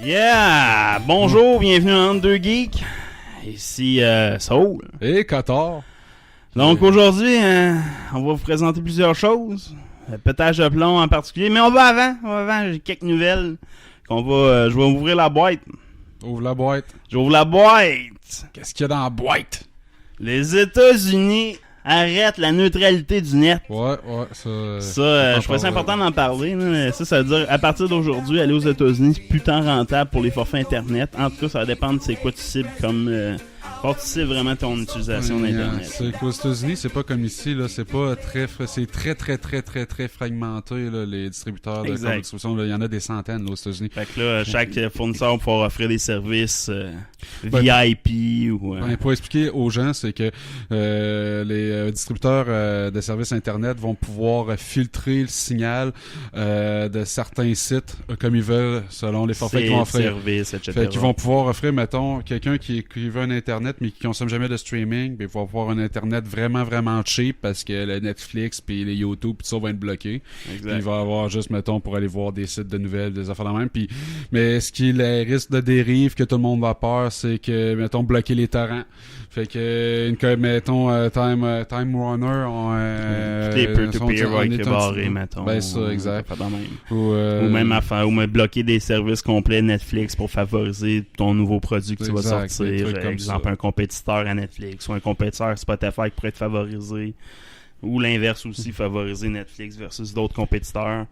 Yeah! Bonjour, bienvenue dans Entre deux Geeks. Ici Saul. Et Qatar. Donc aujourd'hui, on va vous présenter plusieurs choses. Le pétage de plomb en particulier. Mais on va avant. J'ai quelques nouvelles. Je vais ouvrir la boîte. Ouvre la boîte. J'ouvre la boîte. Qu'est-ce qu'il y a dans la boîte? Les États-Unis arrêtent la neutralité du net. Ouais, Je trouvais ça important d'en parler. Là. Ça veut dire, à partir d'aujourd'hui, aller aux États-Unis, c'est plus tant rentable pour les forfaits Internet. En tout cas, ça va dépendre de c'est quoi tu cibles comme... tu cibles vraiment ton utilisation d'Internet. C'est qu'aux États-Unis, c'est pas comme ici, là. C'est pas c'est très fragmenté, là, les distributeurs de distribution. Là. Il y en a des centaines, là, aux États-Unis. Fait que là, chaque fournisseur va pouvoir offrir des services VIP ou... pour expliquer aux gens, c'est que les distributeurs de services Internet vont pouvoir filtrer le signal de certains sites comme ils veulent, selon les forfaits qu'ils vont offrir. Services, etc. Fait qu'ils vont pouvoir offrir, mettons, quelqu'un qui veut un Internet mais qui consomme jamais de streaming, ben, il va avoir un Internet vraiment cheap parce que le Netflix puis les YouTube tout ça vont être bloqués. Puis il va avoir juste, mettons, pour aller voir des sites de nouvelles, des affaires de même. Puis, mais ce qui est le risque de dérive que tout le monde va peur, c'est que, mettons, bloquer les torrents. Fait que, mettons, Time Warner, les peer-to-peer va être barré, mettons. Ben, ça, exact. Ou même bloquer des services complets Netflix pour favoriser ton nouveau produit que tu vas sortir. Par exemple, un compétiteur à Netflix ou un compétiteur Spotify qui pourrait être favorisé. Ou l'inverse aussi, favoriser Netflix versus d'autres compétiteurs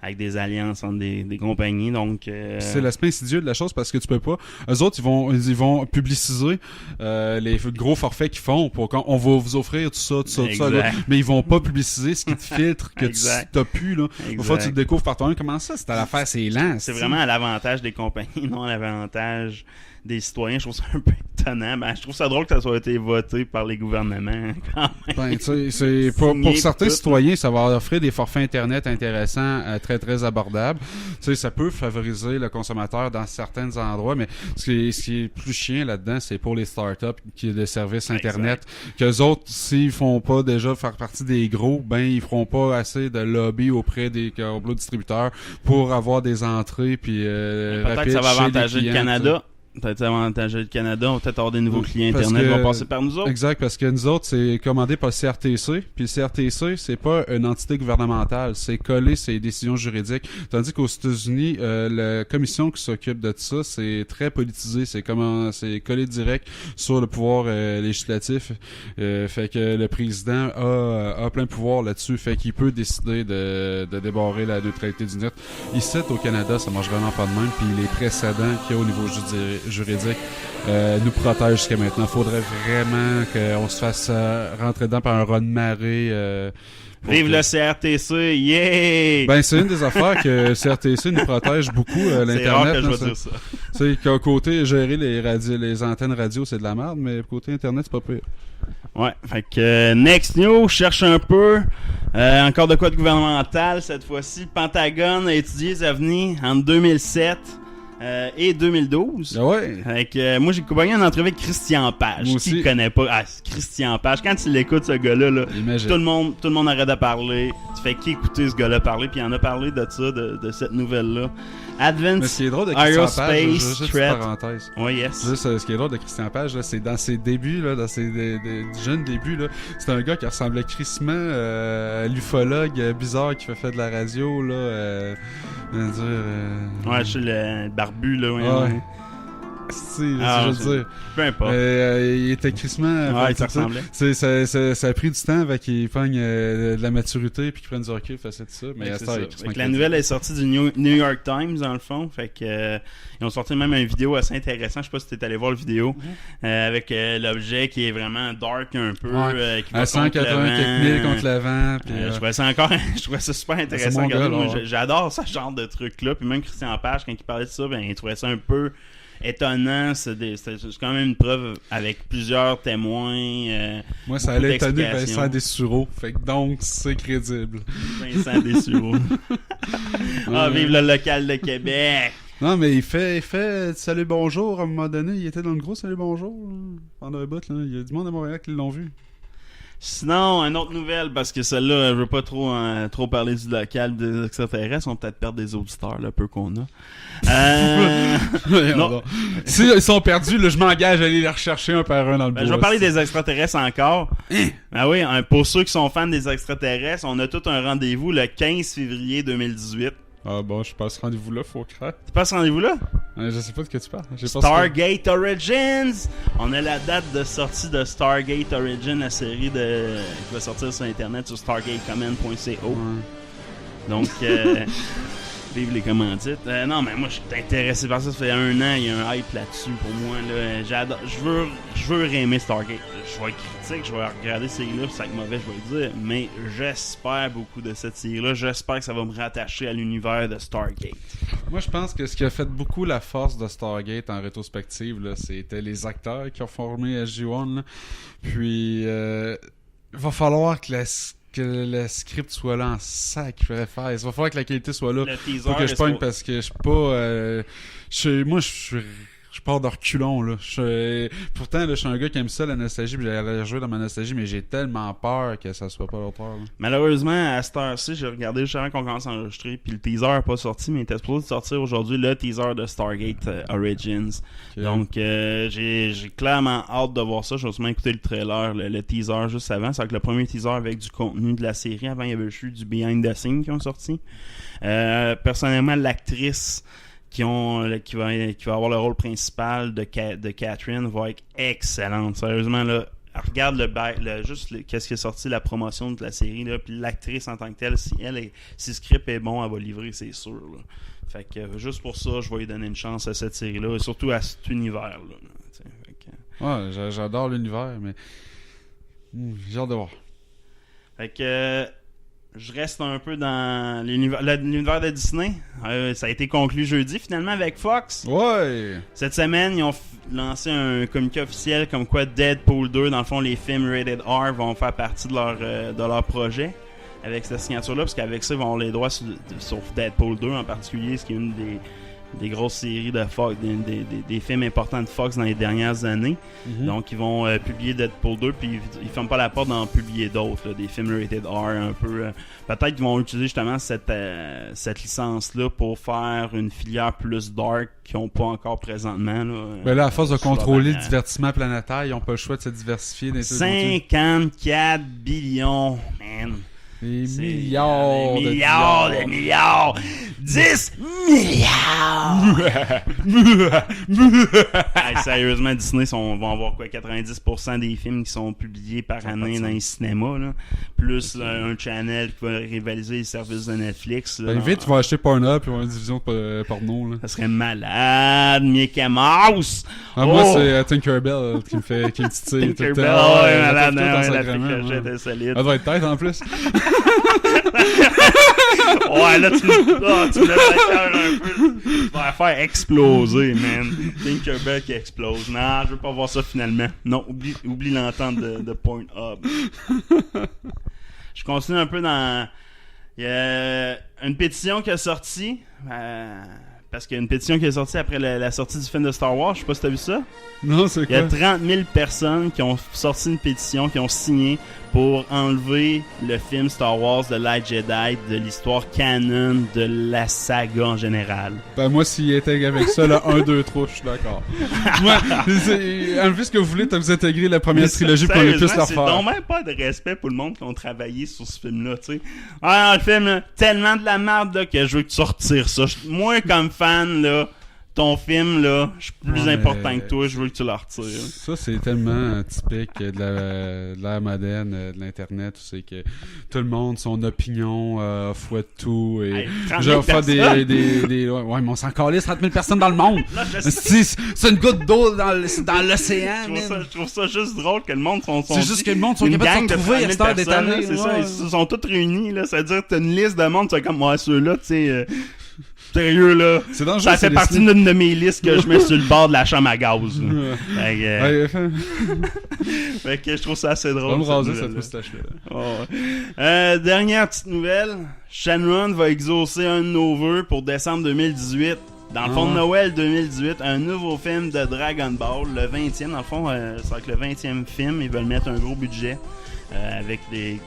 avec des alliances entre des compagnies. Donc, c'est l'aspect insidieux de la chose parce que tu peux pas. Eux autres, ils vont publiciser les gros forfaits qu'ils font pour quand on va vous offrir tout ça, là, mais ils vont pas publiciser ce qui te filtre que tu t'as pu là. Une fois tu le découvres par toi-même. Comment ça? C'est à l'affaire, c'est lent. C'est vraiment à l'avantage des compagnies, non à l'avantage des citoyens. Je trouve ça un peu étonnant. Je trouve ça drôle que ça soit été voté par les gouvernements quand même. C'est pour certains citoyens, ça va offrir des forfaits Internet intéressants, très abordables. Ça peut favoriser le consommateur dans certains endroits, mais ce qui est plus chiant là-dedans, c'est pour les startups qui ont des services Internet. Qu'eux autres, s'ils font pas déjà faire partie des gros, ils feront pas assez de lobby auprès des câbles distributeurs pour avoir des entrées puis peut-être que ça va avantager le Canada. Peut-être avantager le Canada, on va peut-être avoir des nouveaux clients Internet qui vont passer par nous autres. Exact, parce que nous autres, c'est commandé par le CRTC, puis le CRTC, c'est pas une entité gouvernementale, c'est coller ses décisions juridiques. Tandis qu'aux États-Unis, la commission qui s'occupe de ça, c'est très politisé, c'est collé direct sur le pouvoir législatif. Fait que le président a plein pouvoir là-dessus, fait qu'il peut décider de débarrer la neutralité du net. Ici, au Canada, ça marche vraiment pas de même, puis les précédents qu'il y a au niveau juridique nous protège jusqu'à maintenant. Faudrait vraiment qu'on se fasse rentrer dedans par un ron de marée. Vive le CRTC, yeah! C'est une des affaires que le CRTC nous protège beaucoup, l'Internet. C'est rare que je vais dire ça. Tu sais, côté gérer les antennes radio, c'est de la merde, mais côté Internet, c'est pas pire. Ouais, fait que next news, cherche un peu. Encore de quoi de gouvernemental cette fois-ci. Le Pentagone a étudié les ovnis en 2007. Et 2012. Ah ouais. Avec, moi, j'ai gagné une entrevue avec Christian Page. Qui connaît pas Christian Page? Quand tu l'écoutes, ce gars-là, tout le monde arrête de parler. Tu fais qu'écouter ce gars-là parler, puis il en a parlé de ça, de cette nouvelle-là. Advanced Aerospace Threat. Ouais, yes. Juste, ce qui est drôle de Christian Page, là, c'est dans ses débuts, là, dans ses jeunes débuts, là, c'est un gars qui ressemblait crissement à l'ufologue bizarre qui fait de la radio, là. Ouais, je suis le barbu, là. Ouais. Je veux dire. Peu importe. Il était crissement. Ouais, ça ressemblait. Ça a pris du temps avec qu'il pogne de la maturité puis qu'il prenne du recul face à tout ça. Mais la nouvelle est sortie du New York Times, dans le fond. Fait que ils ont sorti même une vidéo assez intéressante. Je sais pas si t'es allé voir la vidéo. Avec l'objet qui est vraiment dark un peu. Qui va à 180 quelques mille contre le vent. Je trouvais ça super intéressant. J'adore ce genre de truc-là. Puis même Christian Page, quand il parlait de ça, il trouvait ça un peu étonnant. C'est quand même une preuve avec plusieurs témoins. Moi, ça allait étonner Vincent Dessureau. Fait que donc, c'est crédible. Vincent Dessureau. Vive le local de Québec! Non, mais il fait salut bonjour à un moment donné. Il était dans le gros salut bonjour pendant un bout. Là. Il y a du monde à Montréal qui l'ont vu. Sinon, une autre nouvelle, parce que celle-là, je veux pas trop parler du local des extraterrestres, on va peut-être perdre des auditeurs, là, peu qu'on a. Non. Si ils sont perdus, là, je m'engage à aller les rechercher un par un dans le bois. Je vais parler des extraterrestres encore. Ben oui, pour ceux qui sont fans des extraterrestres, on a tout un rendez-vous le 15 février 2018. Ah bon, je passe ce rendez-vous-là, faut croire. Tu passes ce rendez-vous-là? Je sais pas de quoi tu parles. Stargate Origins! On a la date de sortie de Stargate Origins, la série qui va sortir sur Internet sur stargatecommand.co. Donc, vive les commandites. Non, mais moi, je suis intéressé par ça. Ça fait 1 an, il y a un hype là-dessus pour moi. Là. J'adore. Je veux aimer Stargate. Je vais être critique, je vais regarder cette série-là, puis ça va être mauvais, je vais le dire. Mais j'espère beaucoup de cette série-là. J'espère que ça va me rattacher à l'univers de Stargate. Moi, je pense que ce qui a fait beaucoup la force de Stargate en rétrospective, là, c'était les acteurs qui ont formé SG-1. Là. Puis, il va falloir que le script soit là en sac, il va falloir que la qualité soit là. Faut que je pogne parce que je suis pas... moi, je pars de reculons, là. Pourtant, là, je suis un gars qui aime ça, la nostalgie, puis j'allais jouer dans ma nostalgie, mais j'ai tellement peur que ça soit pas l'auteur. Malheureusement, à cette heure-ci, j'ai regardé juste avant qu'on commence à enregistrer, puis le teaser n'est pas sorti, mais il était supposé sortir aujourd'hui, le teaser de Stargate Origins. Okay. Donc, j'ai clairement hâte de voir ça. J'ai sûrement écouté le trailer, le teaser juste avant. C'est que le premier teaser avec du contenu de la série. Avant, il y avait juste du behind the scenes qui ont sorti. Personnellement, l'actrice qui va avoir le rôle principal de Catherine va être excellente. Sérieusement, là, regarde qu'est-ce qui est sorti, la promotion de la série, là, puis l'actrice en tant que telle, si le script est bon, elle va livrer, c'est sûr. Là. Fait que juste pour ça, je vais lui donner une chance à cette série-là, et surtout à cet univers-là. Ouais, j'adore l'univers, mais j'ai hâte de voir. Fait que je reste un peu dans l'univers de Disney. Ça a été conclu jeudi, finalement, avec Fox. Ouais! Cette semaine, ils ont lancé un communiqué officiel comme quoi Deadpool 2, dans le fond, les films rated R vont faire partie de leur projet avec cette signature-là, parce qu'avec ça, ils vont avoir les droits sur Deadpool 2 en particulier, ce qui est une des grosses séries de Fox, des films importants de Fox dans les dernières années. Mm-hmm. Donc, ils vont publier Deadpool 2, puis ils ferment pas la porte d'en publier d'autres, là, des films rated R un peu. Peut-être qu'ils vont utiliser justement cette licence-là pour faire une filière plus dark qu'ils n'ont pas encore présentement. Ben là, à force de contrôler le divertissement planétaire, ils n'ont pas le choix de se diversifier. 54 billions, man! Des milliards de milliards! 10 milliards! Hey, sérieusement, Disney vont avoir quoi, 90% des films qui sont publiés par année dans les cinémas, là. Plus un channel qui va rivaliser les services de Netflix. Là, vite, tu vas acheter Pornhub et une division de porno. Là. Ça serait malade, Mickey Mouse! Moi, c'est Tinkerbell qui me titille. Tinkerbell, malade, la solide. Elle doit être tête en plus. Ouais, là, tu me laisses la cœur un peu. Tu vas la faire exploser, man. Tinkerbell qui explose. Non, je veux pas voir ça finalement. Non, oublie l'entente de Pornhub. Je continue un peu dans... Il y a une pétition qui est sortie. Parce qu'il y a une pétition qui est sortie après la sortie du film de Star Wars. Je sais pas si t'as vu ça. Non, c'est quoi? Il y a 30 000 personnes qui ont sorti une pétition, qui ont signé pour enlever le film Star Wars de Light Jedi de l'histoire canon de la saga en général. Ben moi, s'il était avec ça, là, 1, 2, 3, je suis d'accord. Moi, enlevez ce que vous voulez, vous intégré la première trilogie pour qu'on ait plus leur faire. C'est donc même pas de respect pour le monde qui ont travaillé sur ce film-là, tu sais. Ah, le film, là, tellement de la merde là, que je veux que tu retires ça. Moi, comme fan, là, ton film, là, je suis plus important que toi, je veux que tu le retires. Ça, c'est tellement typique de l'ère moderne, de l'Internet, c'est que tout le monde, son opinion, fouette tout, et genre faire des ouais, mais on s'en calisse, 30 000 personnes dans le monde! Là, c'est une goutte d'eau dans l'océan, je trouve ça juste drôle que le monde c'est juste que le monde sont capables de se retrouver à cette heure d'étaler. C'est ça, ils sont tous réunis, là, ça veut dire que t'as une liste de monde, tu sais, comme, moi, ceux-là, tu sais... Sérieux, là. C'est dangereux, ça fait partie d'une de mes listes que je mets sur le bord de la chambre à gaz. Fait que je trouve ça assez drôle. On va me raser cette moustache-là. Dernière petite nouvelle. Shenron va exaucer un de nos vœux pour décembre 2018. Dans le fond de Noël 2018, un nouveau film de Dragon Ball, le 20e. Dans le fond, c'est avec le 20e film, ils veulent mettre un gros budget. avec des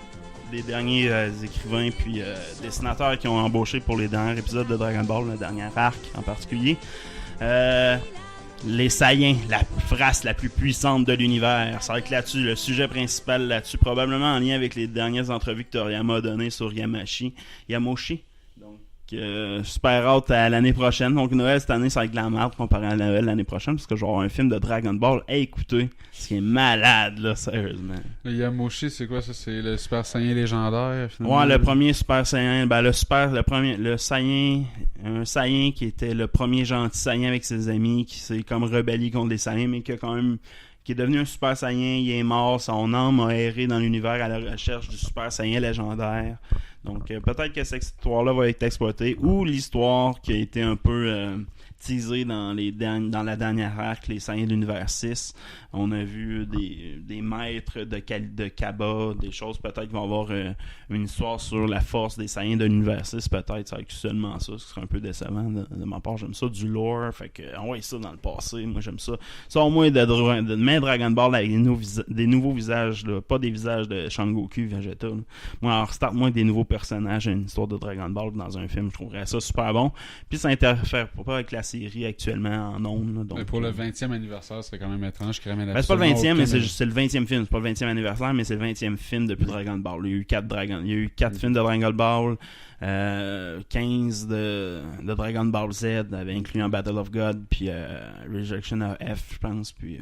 derniers écrivains puis dessinateurs qui ont embauché pour les derniers épisodes de Dragon Ball, le dernier arc en particulier. Les Saiyans, la race la plus puissante de l'univers. Ça va être là-dessus, le sujet principal là-dessus, probablement en lien avec les dernières entrevues que Toriyama a données sur Yamoshi. Donc, super hâte à l'année prochaine. Donc, Noël cette année, ça va être de la merde comparé à Noël l'année prochaine, parce que je vais avoir un film de Dragon Ball à écouter. Ce qui est malade, là, sérieusement. Le Yamoshi, c'est quoi ça? C'est le Super Saiyan légendaire? Finalement? Ouais, le premier Super Saiyan. Ben, le Saiyan. Un Saiyan qui était le premier gentil Saiyan avec ses amis, qui s'est comme rebellé contre les Saiyans, mais qui est devenu un Super Saiyan. Il est mort, son âme a erré dans l'univers à la recherche du Super Saiyan légendaire. Donc, peut-être que cette histoire-là va être exploitée, ou l'histoire qui a été un peu teasée dans la dernière arc, les Saiyans de l'univers 6. On a vu des maîtres de Kaba, des choses peut-être qui vont avoir une histoire sur la force des Saiyans de l'univers 6, peut-être. Ça va être seulement ça, ce serait un peu décevant de ma part. J'aime ça, du lore, fait que envoyez ça dans le passé, moi j'aime ça. Ça au moins de main Dragon Ball avec des nouveaux visages, là, pas des visages de Sangoku, Vegeta. Là. Moi, alors starte-moi avec des nouveaux personnages, une histoire de Dragon Ball dans un film, je trouverais ça super bon. Puis ça interfère pas avec la série actuellement en ondes. Mais pour le 20e anniversaire, c'est quand même étrange. C'est pas le 20e, mais c'est le 20e film. C'est pas le 20e anniversaire, mais c'est le 20e film depuis Dragon Ball. Il y a eu 4 films de Dragon Ball, 15 de Dragon Ball Z, incluant Battle of God, puis Rejection of F, je pense, puis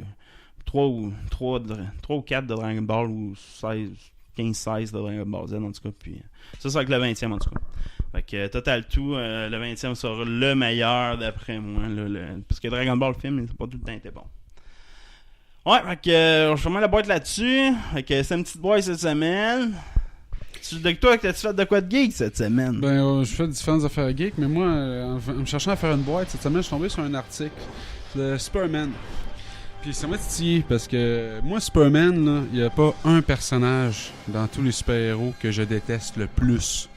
3 ou 4 de Dragon Ball, ou 15-16 de Dragon Ball Z, en tout cas. Puis ça sera avec le 20e, en tout cas. Fait que total tout, le 20e sera le meilleur d'après moi. Parce que Dragon Ball film, c'est pas tout le temps été bon. Ouais, fait que je ferme la boîte là-dessus. Fait que c'est une petite boîte cette semaine. Toi, t'as-tu fait de quoi de geek cette semaine? Je fais différentes affaires geek, mais moi, en me cherchant à faire une boîte, cette semaine, je suis tombé sur un article de Superman. Puis ça m'a titillé, parce que moi, Superman, il n'y a pas un personnage dans tous les super-héros que je déteste le plus.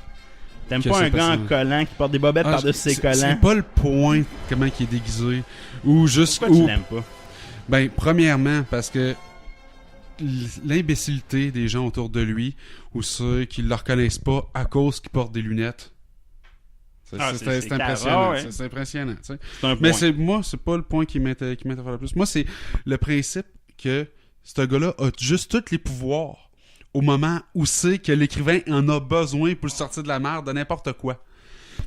T'aimes pas un gars en collant qui porte des bobettes par-dessus ses collants? C'est pas le point, comment il est déguisé. Ou juste. Pourquoi tu l'aimes pas? Ben, premièrement, parce que l'imbécilité des gens autour de lui, ou ceux qui ne le reconnaissent pas à cause qu'il porte des lunettes. C'est impressionnant. Ouais. C'est impressionnant. C'est mais moi, c'est pas le point qui m'intéresse le plus. Moi, c'est le principe que ce gars-là a juste tous les pouvoirs au moment où c'est que l'écrivain en a besoin pour le sortir de la merde de n'importe quoi.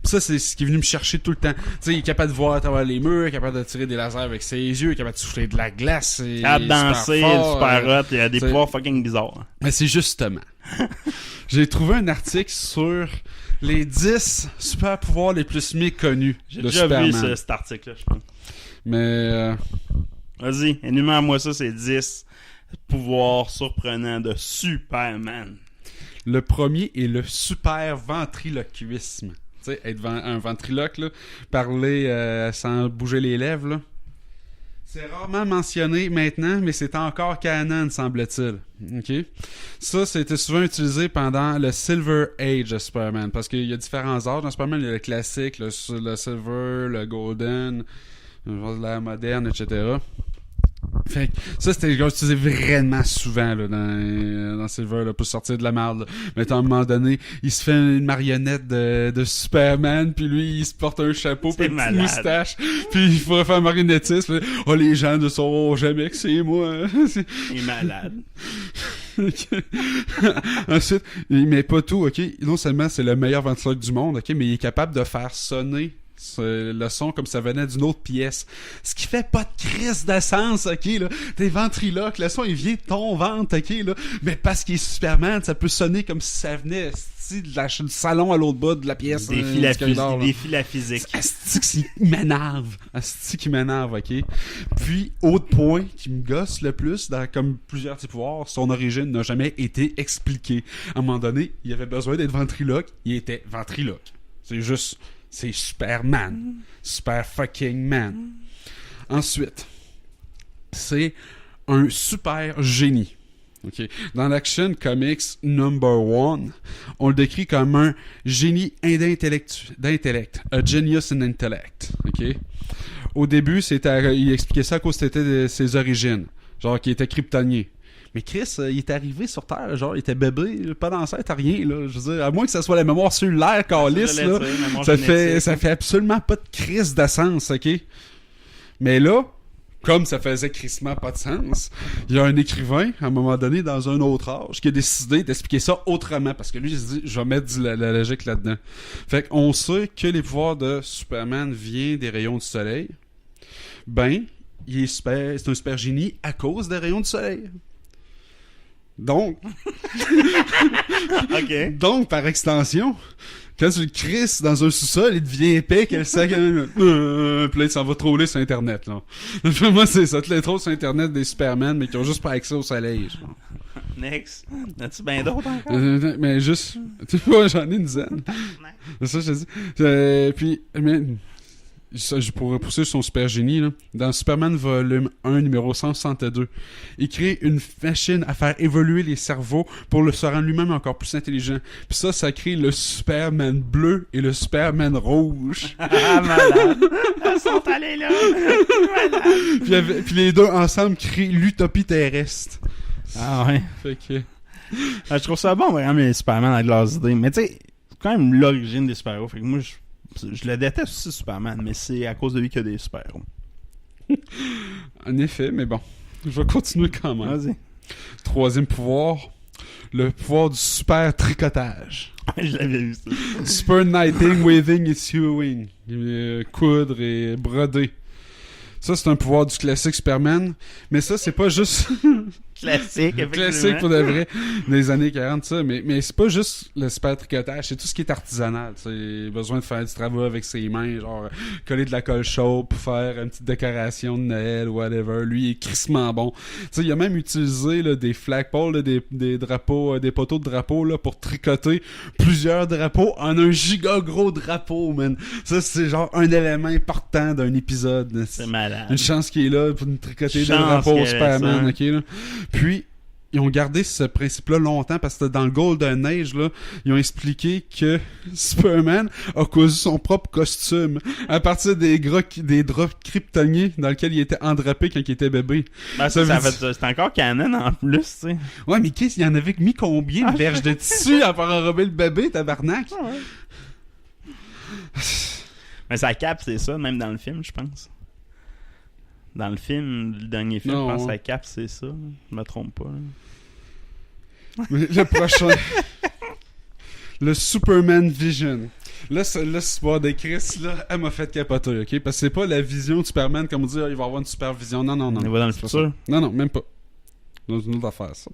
Pis ça, c'est ce qui est venu me chercher tout le temps. Tu sais, il est capable de voir à travers les murs, il est capable de tirer des lasers avec ses yeux, il est capable de souffler de la glace. Il a danser, il est super hot, il a des pouvoirs fucking bizarres. Mais c'est justement. J'ai trouvé un article sur les 10 super pouvoirs les plus méconnus de Superman. J'ai déjà vu cet article-là, je pense. Mais vas-y, énumère-moi ça, c'est 10 pouvoirs surprenants de Superman. Le premier est le super ventriloquisme. Tu sais, être un ventriloque, là, parler sans bouger les lèvres, là. C'est rarement mentionné maintenant, mais c'est encore canon, semble-t-il. OK? Ça, c'était souvent utilisé pendant le Silver Age de Superman, parce qu'il y a différents âges dans Superman. Il y a le classique, le Silver, le Golden, l'ère moderne, etc. Fait que ça, c'était utilisé vraiment souvent là, dans Silver là, pour sortir de la merde. Mais à un moment donné, il se fait une marionnette de Superman, puis lui, il se porte un chapeau, puis une petite moustache, puis il faudrait faire un marionnettisme. Oh, les gens ne sauront jamais que c'est moi. Il est malade. Ensuite, il met pas tout, ok? Non seulement c'est le meilleur ventriloque du monde, ok? Mais il est capable de faire sonner le son comme ça venait d'une autre pièce. Ce qui fait pas de crise de sens, ok, là. T'es ventriloque, le son il vient de ton ventre, ok, là. Mais parce qu'il est Superman, ça peut sonner comme si ça venait du salon à l'autre bout de la pièce. Défie la physique. Asti qui m'énerve. Asti qui m'énerve, ok. Puis, autre point qui me gosse le plus, comme plusieurs types de pouvoirs, son origine n'a jamais été expliquée. À un moment donné, il avait besoin d'être ventriloque, il était ventriloque. C'est juste... C'est Superman. Super fucking man. Ensuite, c'est un super génie. Okay. Dans l'Action Comics #1, on le décrit comme un génie d'intellect. A genius in intellect. Okay. Au début, il expliquait ça à cause de ses origines. Genre qu'il était kryptonien. Mais Chris, il est arrivé sur Terre, genre, il était bébé, pas d'ancêtre, rien, là. Je veux dire, à moins que ça soit la mémoire cellulaire calice, là, ça fait absolument pas de crise de sens, ok? Mais là, comme ça faisait crissement pas de sens, il y a un écrivain, à un moment donné, dans un autre âge, qui a décidé d'expliquer ça autrement, parce que lui, il se dit, je vais mettre la logique là-dedans. Fait qu'on sait que les pouvoirs de Superman viennent des rayons du soleil. Ben, c'est un super génie à cause des rayons du soleil. Donc, okay. Donc, par extension, quand tu le crisses dans un sous-sol, il devient épais, qu'elle sait puis là, il s'en va troller sur Internet, là. Moi, c'est ça, tu les trolls sur Internet des Superman, mais qui ont juste pas accès au soleil, genre. Next. As-tu bien d'autres encore? Mais juste, tu vois, j'en ai une dizaine. C'est ça, je te dis. Puis, mais... Ça, je pourrais pousser son super génie, là. Dans Superman volume 1, numéro 162, il crée une machine à faire évoluer les cerveaux pour se rendre lui-même encore plus intelligent. Puis ça crée le Superman bleu et le Superman rouge. Ah, malade! Ils sont allés là! Malade! Puis les deux ensemble créent l'utopie terrestre. Ah ouais? Fait que... je trouve ça bon, vraiment, les Superman avec leurs idées. Mais tu sais, c'est quand même l'origine des super-héros. Fait que moi, je le déteste aussi, Superman, mais c'est à cause de lui qu'il y a des super-héros. En effet, mais bon. Je vais continuer quand même. Vas-y. Troisième pouvoir. Le pouvoir du super tricotage. Je l'avais vu, ça. Super knitting, weaving et sewing. Coudre et broder. Ça, c'est un pouvoir du classique Superman. Mais ça, c'est pas juste... Classique, effectivement. Classique pour de vrai, des années 40, ça. Mais c'est pas juste le super tricotage, c'est tout ce qui est artisanal. T'sais, besoin de faire du travail avec ses mains, genre coller de la colle chaude pour faire une petite décoration de Noël ou whatever. Lui, il est crissement bon. T'sais, il a même utilisé là, des flagpoles, là, des drapeaux, des poteaux de drapeaux là, pour tricoter plusieurs drapeaux en un giga gros drapeau, man. Ça, c'est genre un élément important d'un épisode. C'est malade. Une chance qu'il est là pour nous tricoter des drapeaux au Superman, ok, là. Puis, ils ont gardé ce principe-là longtemps parce que dans le Golden Age, là, ils ont expliqué que Superman a cousu son propre costume à partir des draps kryptoniens dans lesquels il était endrapé quand il était bébé. Ben, c'est encore canon en plus, tu sais. Ouais, mais qu'est-ce qu'il y en avait mis combien de verges de tissu à faire enrober le bébé, tabarnak? Ah ouais. Mais ça capte, c'est ça, même dans le film, je pense. Dans le film, le dernier film, je pense que la cape, c'est ça. Je me trompe pas. Mais le prochain. Le Superman Vision. Là, c'est l'histoire de Chris, là, elle m'a fait capoter, ok? Parce que c'est pas la vision de Superman, comme on dit, il va avoir une super vision. Non. On va dans le futur? Non, même pas. C'est une autre affaire, ça.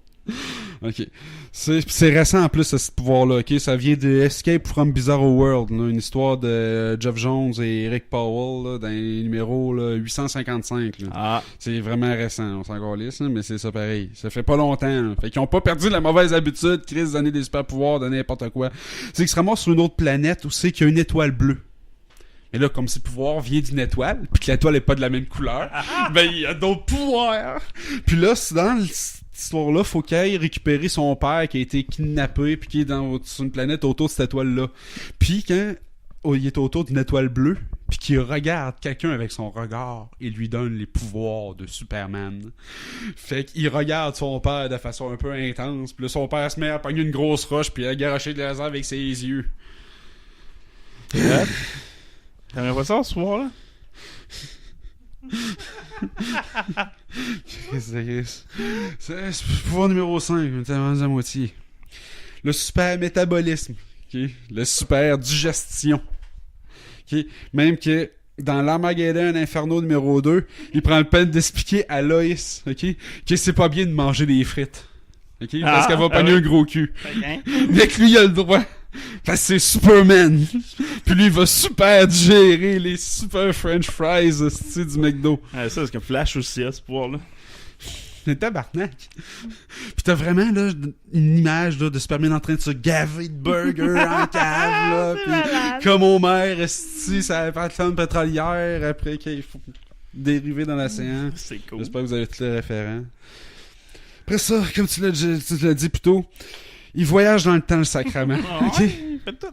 Ok. C'est récent en plus, ce pouvoir-là, ok? Ça vient de Escape from Bizarro World, là, une histoire de Geoff Jones et Eric Powell, là, dans les numéros là, 855. Là. Ah. C'est vraiment récent, on s'en calisse, mais c'est ça pareil. Ça fait pas longtemps. Là. Fait qu'ils ont pas perdu la mauvaise habitude, crise donner des super pouvoirs, donner n'importe quoi. C'est qu'ils se ramassent sur une autre planète où c'est qu'il y a une étoile bleue. Mais là, comme si le pouvoir vient d'une étoile, puis que l'étoile est pas de la même couleur, ben il y a d'autres pouvoirs. Puis là, c'est dans cette histoire-là, faut qu'il aille récupérer son père qui a été kidnappé, puis qui est sur une planète autour de cette étoile-là. Puis quand il est autour d'une étoile bleue, puis qu'il regarde quelqu'un avec son regard et lui donne les pouvoirs de Superman. Fait qu'il regarde son père de façon un peu intense, puis là, son père se met à pogner une grosse roche, puis à garocher de laser avec ses yeux. T'aimerais pas ça, ce soir-là? C'est le pouvoir numéro 5, on est à la moitié. Le super métabolisme. Okay? Le super digestion. Okay? Même que dans l'Armageddon Inferno numéro 2, il prend le peine d'expliquer à Lois, que c'est pas bien de manger des frites. Okay? Parce qu'elle va pogner un gros cul. Okay. Mais que lui, il a le droit. Parce que c'est Superman. Puis lui, il va super digérer les super French fries du McDo. Ah, ça, c'est que Flash aussi a ce pouvoir-là. C'est tabarnak. Puis t'as vraiment là une image là, de Superman en train de se gaver de burgers en cave. Là, pis, comme Homer, ça plateforme pétrolière après qu'il faut dériver dans l'océan. C'est cool. J'espère que vous avez tous les référents. Après ça, comme tu l'as dit plus tôt, il voyage dans le temps, le sacrament. Okay? tout.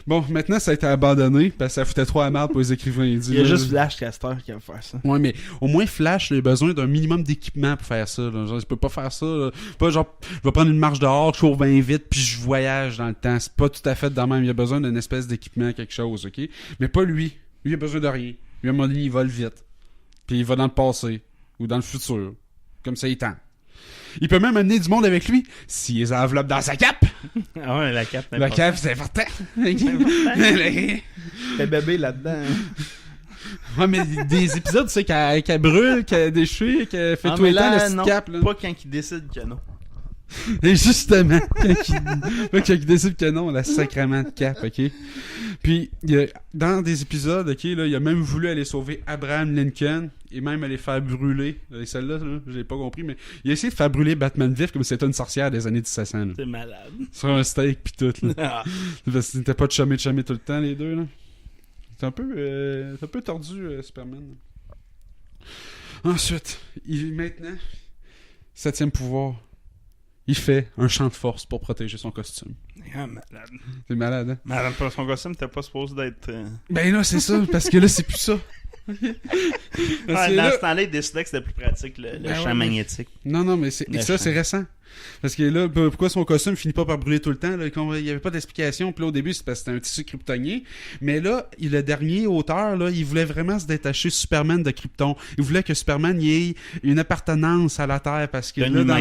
Bon, maintenant, ça a été abandonné parce que ça foutait trop à merde pour les écrivains. Il y a juste Flash Caster qui va faire ça. Ouais, mais au moins Flash, il a besoin d'un minimum d'équipement pour faire ça. Là. Genre, il peut pas faire ça. Là. Pas genre, je vais prendre une marche dehors, je cours bien vite, puis je voyage dans le temps. C'est pas tout à fait dans le même. Il a besoin d'une espèce d'équipement, quelque chose, ok? Mais pas lui. Lui, il a besoin de rien. Lui, à un moment donné, il vole vite. Puis il va dans le passé. Ou dans le futur. Comme ça, il tend. Il peut même amener du monde avec lui s'il les enveloppe dans sa cape. Ah ouais, la cape, la cape, c'est important. T'es bébé là-dedans. Ouais, mais des épisodes, tu sais, qu'elle brûle, qu'elle déchire, qu'elle fait tout le temps la petite cape. Là. Pas quand il décide que non. Et justement, quand il décide que non, la sacrement de cape, ok? Puis, dans des épisodes, ok, là, il a même voulu aller sauver Abraham Lincoln et même aller faire brûler. Celle-là, je l'ai pas compris, mais il a essayé de faire brûler Batman vif comme si c'était une sorcière des années 1700. C'est malade. Sur un steak pis tout, là. Parce que c'était pas de chumé tout le temps, les deux, là. C'est un peu tordu, Superman. Ensuite, maintenant, 7e pouvoir. Il fait un champ de force pour protéger son costume. Ah, malade. C'est malade, hein? Malade, pour son costume, t'es pas supposé d'être... Ben là, c'est ça, parce que là, c'est plus ça. Dans ce temps-là, il décidait que c'était plus pratique, le champ magnétique. Non, mais c'est récent. Parce que là, pourquoi son costume finit pas par brûler tout le temps? Là, il n'y avait pas d'explication. Puis là, au début, c'est parce que c'était un tissu kryptonien. Mais là, le dernier auteur, là, il voulait vraiment se détacher Superman de Krypton. Il voulait que Superman ait une appartenance à la Terre. Parce que là, dans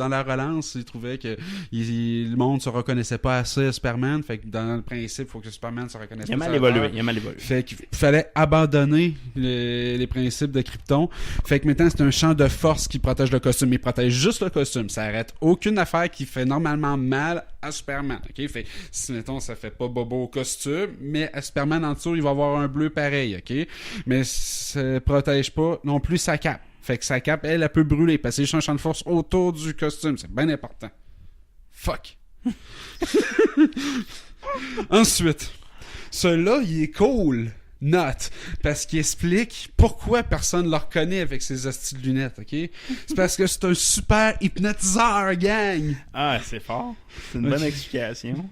la relance, il trouvait que le monde se reconnaissait pas assez à Superman. Fait que dans le principe, il faut que Superman se reconnaisse pas. Il a mal évolué. Fait qu'il fallait abandonner les principes de Krypton. Fait que maintenant, c'est un champ de force qui protège le costume. Il protège juste le costume. Ça arrête aucune affaire qui fait normalement mal à Superman. OK? Fait, si, mettons, ça fait pas bobo au costume, mais à Superman en dessous, il va avoir un bleu pareil. OK? Mais ça protège pas non plus sa cape. Fait que sa cape, elle peut brûler parce que c'est juste un champ de force autour du costume. C'est bien important. Fuck. Ensuite, celui-là, il est cool. Not. Parce qu'il explique pourquoi personne ne le reconnaît avec ses hosties de lunettes, ok? C'est parce que c'est un super hypnotiseur, gang! Ah, c'est fort. C'est une bonne explication.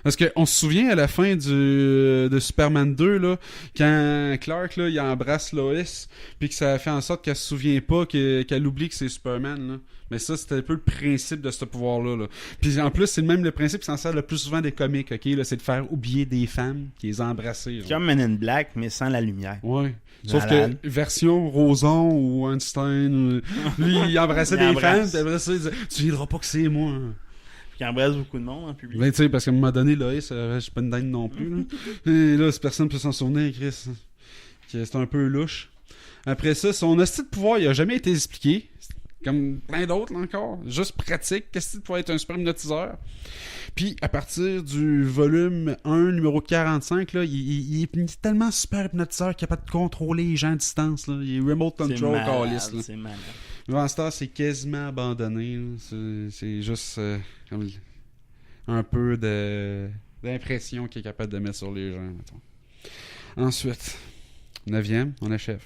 Parce qu'on se souvient à la fin de Superman 2, là, quand Clark, là, il embrasse Lois, puis que ça fait en sorte qu'elle se souvient pas, qu'elle oublie que c'est Superman, là. Mais ça, c'était un peu le principe de ce pouvoir-là. Là. Puis en plus, c'est même le principe qui s'en sert le plus souvent des comics, ok? Là, c'est de faire oublier des femmes, qui les embrasser. Comme Men in Black, mais sans la lumière. Ouais. Sauf que version Roson ou Einstein, lui, il embrassait des femmes, puis après ça, il disait « Tu diras pas que c'est moi. » Qui embrasse beaucoup de monde en public. Ben, tu sais, parce qu'à un moment donné, Loïs, je suis pas une dingue non plus. Là. Et là, personne peut s'en souvenir, Chris. C'est un peu louche. Après ça, son hostie de pouvoir, il a jamais été expliqué. Comme plein d'autres, là, encore. Juste pratique. Qu'est-ce que tu dois être un super hypnotiseur? Puis, à partir du volume 1, numéro 45, là, il est tellement super hypnotiseur qu'il est capable de contrôler les gens à distance. Là. Il est remote control calice. C'est malade. Avant ce temps, c'est quasiment abandonné. C'est juste comme un peu d'impression qu'il est capable de mettre sur les gens. Mettons. Ensuite, 9e, on achève.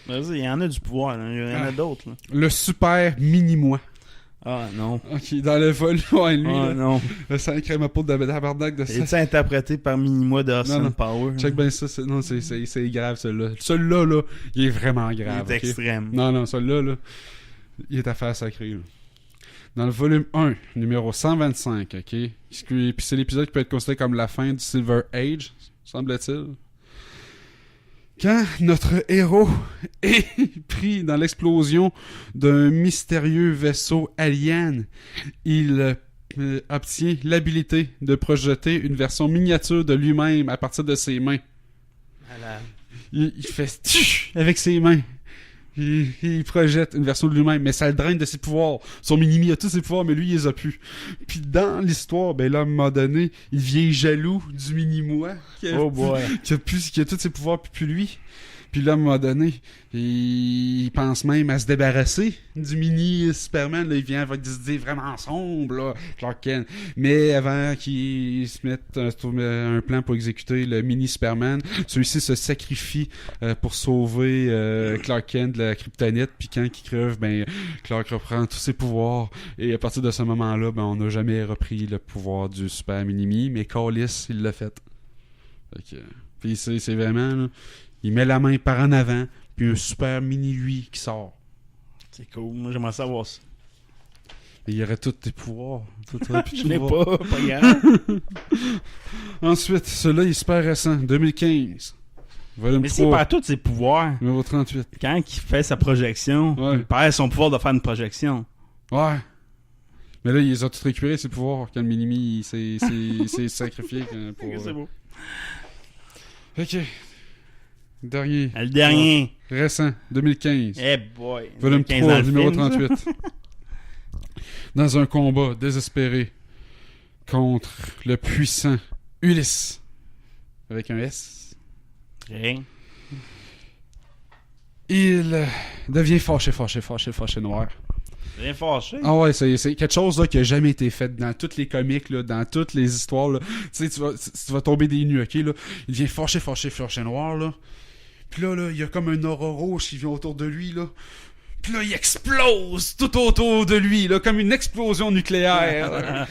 Vas-y, il y en a du pouvoir, là. Il y en a d'autres. Là. Le super mini-moi. Ah non. Ok, dans le vol, ouais, lui. Ah non. Le sacré ma peau de tabarnak de ça. Il est interprété par Mini-moi de Austin Power. Check bien ça. C'est grave, celui-là. Celui-là, là, il est vraiment grave. Il est extrême. Non, celui-là, là, il est affaire sacrée, là. Dans le volume 1, numéro 125, ok? Puis c'est l'épisode qui peut être considéré comme la fin du Silver Age, semble-t-il. Quand notre héros est pris dans l'explosion d'un mystérieux vaisseau alien, il obtient l'habilité de projeter une version miniature de lui-même à partir de ses mains. Malade. Il fait avec ses mains. Il projette une version de lui-même, mais ça le draine de ses pouvoirs. Son mini-mi a tous ses pouvoirs, mais lui, il les a plus. Puis dans l'histoire, ben là, à un moment donné, il devient jaloux du mini-moi qui a tous ses pouvoirs, puis plus lui. Puis là, à un moment donné, il pense même à se débarrasser du mini Superman. Là, il vient avec des idées vraiment sombres, là, Clark Kent. Mais avant qu'il se mette un plan pour exécuter le mini Superman, celui-ci se sacrifie pour sauver Clark Kent de la kryptonite. Puis quand il crève, ben Clark reprend tous ses pouvoirs. Et à partir de ce moment-là, ben on n'a jamais repris le pouvoir du Super Mini-Me. Mais Callis, il l'a fait. Puis c'est vraiment... Là, il met la main par en avant, puis un Super Mini-Lui qui sort. C'est cool. Moi, j'aimerais savoir ça. Et il y aurait tous tes pouvoirs. Je l'ai pas grave. Ensuite, celui-là, il est super récent. 2015. Volume Mais 3. s'il perd tous ses pouvoirs, Numéro 38. quand il fait sa projection, il perd son pouvoir de faire une projection. Ouais. Mais là, il les a tous récupérés, ses pouvoirs, quand le Mini-Me s'est sacrifié. Pour... C'est beau. Ok. Dernier. Le dernier. Récent, 2015. Eh boy. Volume 3, numéro 38. Dans un combat désespéré contre le puissant Ulysse. Avec un S. Rien. Il devient fâché noir. Rien fâché. Ah ouais, c'est quelque chose là, qui a jamais été fait dans tous les comics, là, dans toutes les histoires. Là. Tu sais, tu vas tomber des nues, ok? Là. Il devient fâché noir. Là. Puis là, il y a comme un aura rouge qui vient autour de lui. Là. Puis là, il explose tout autour de lui, là, comme une explosion nucléaire.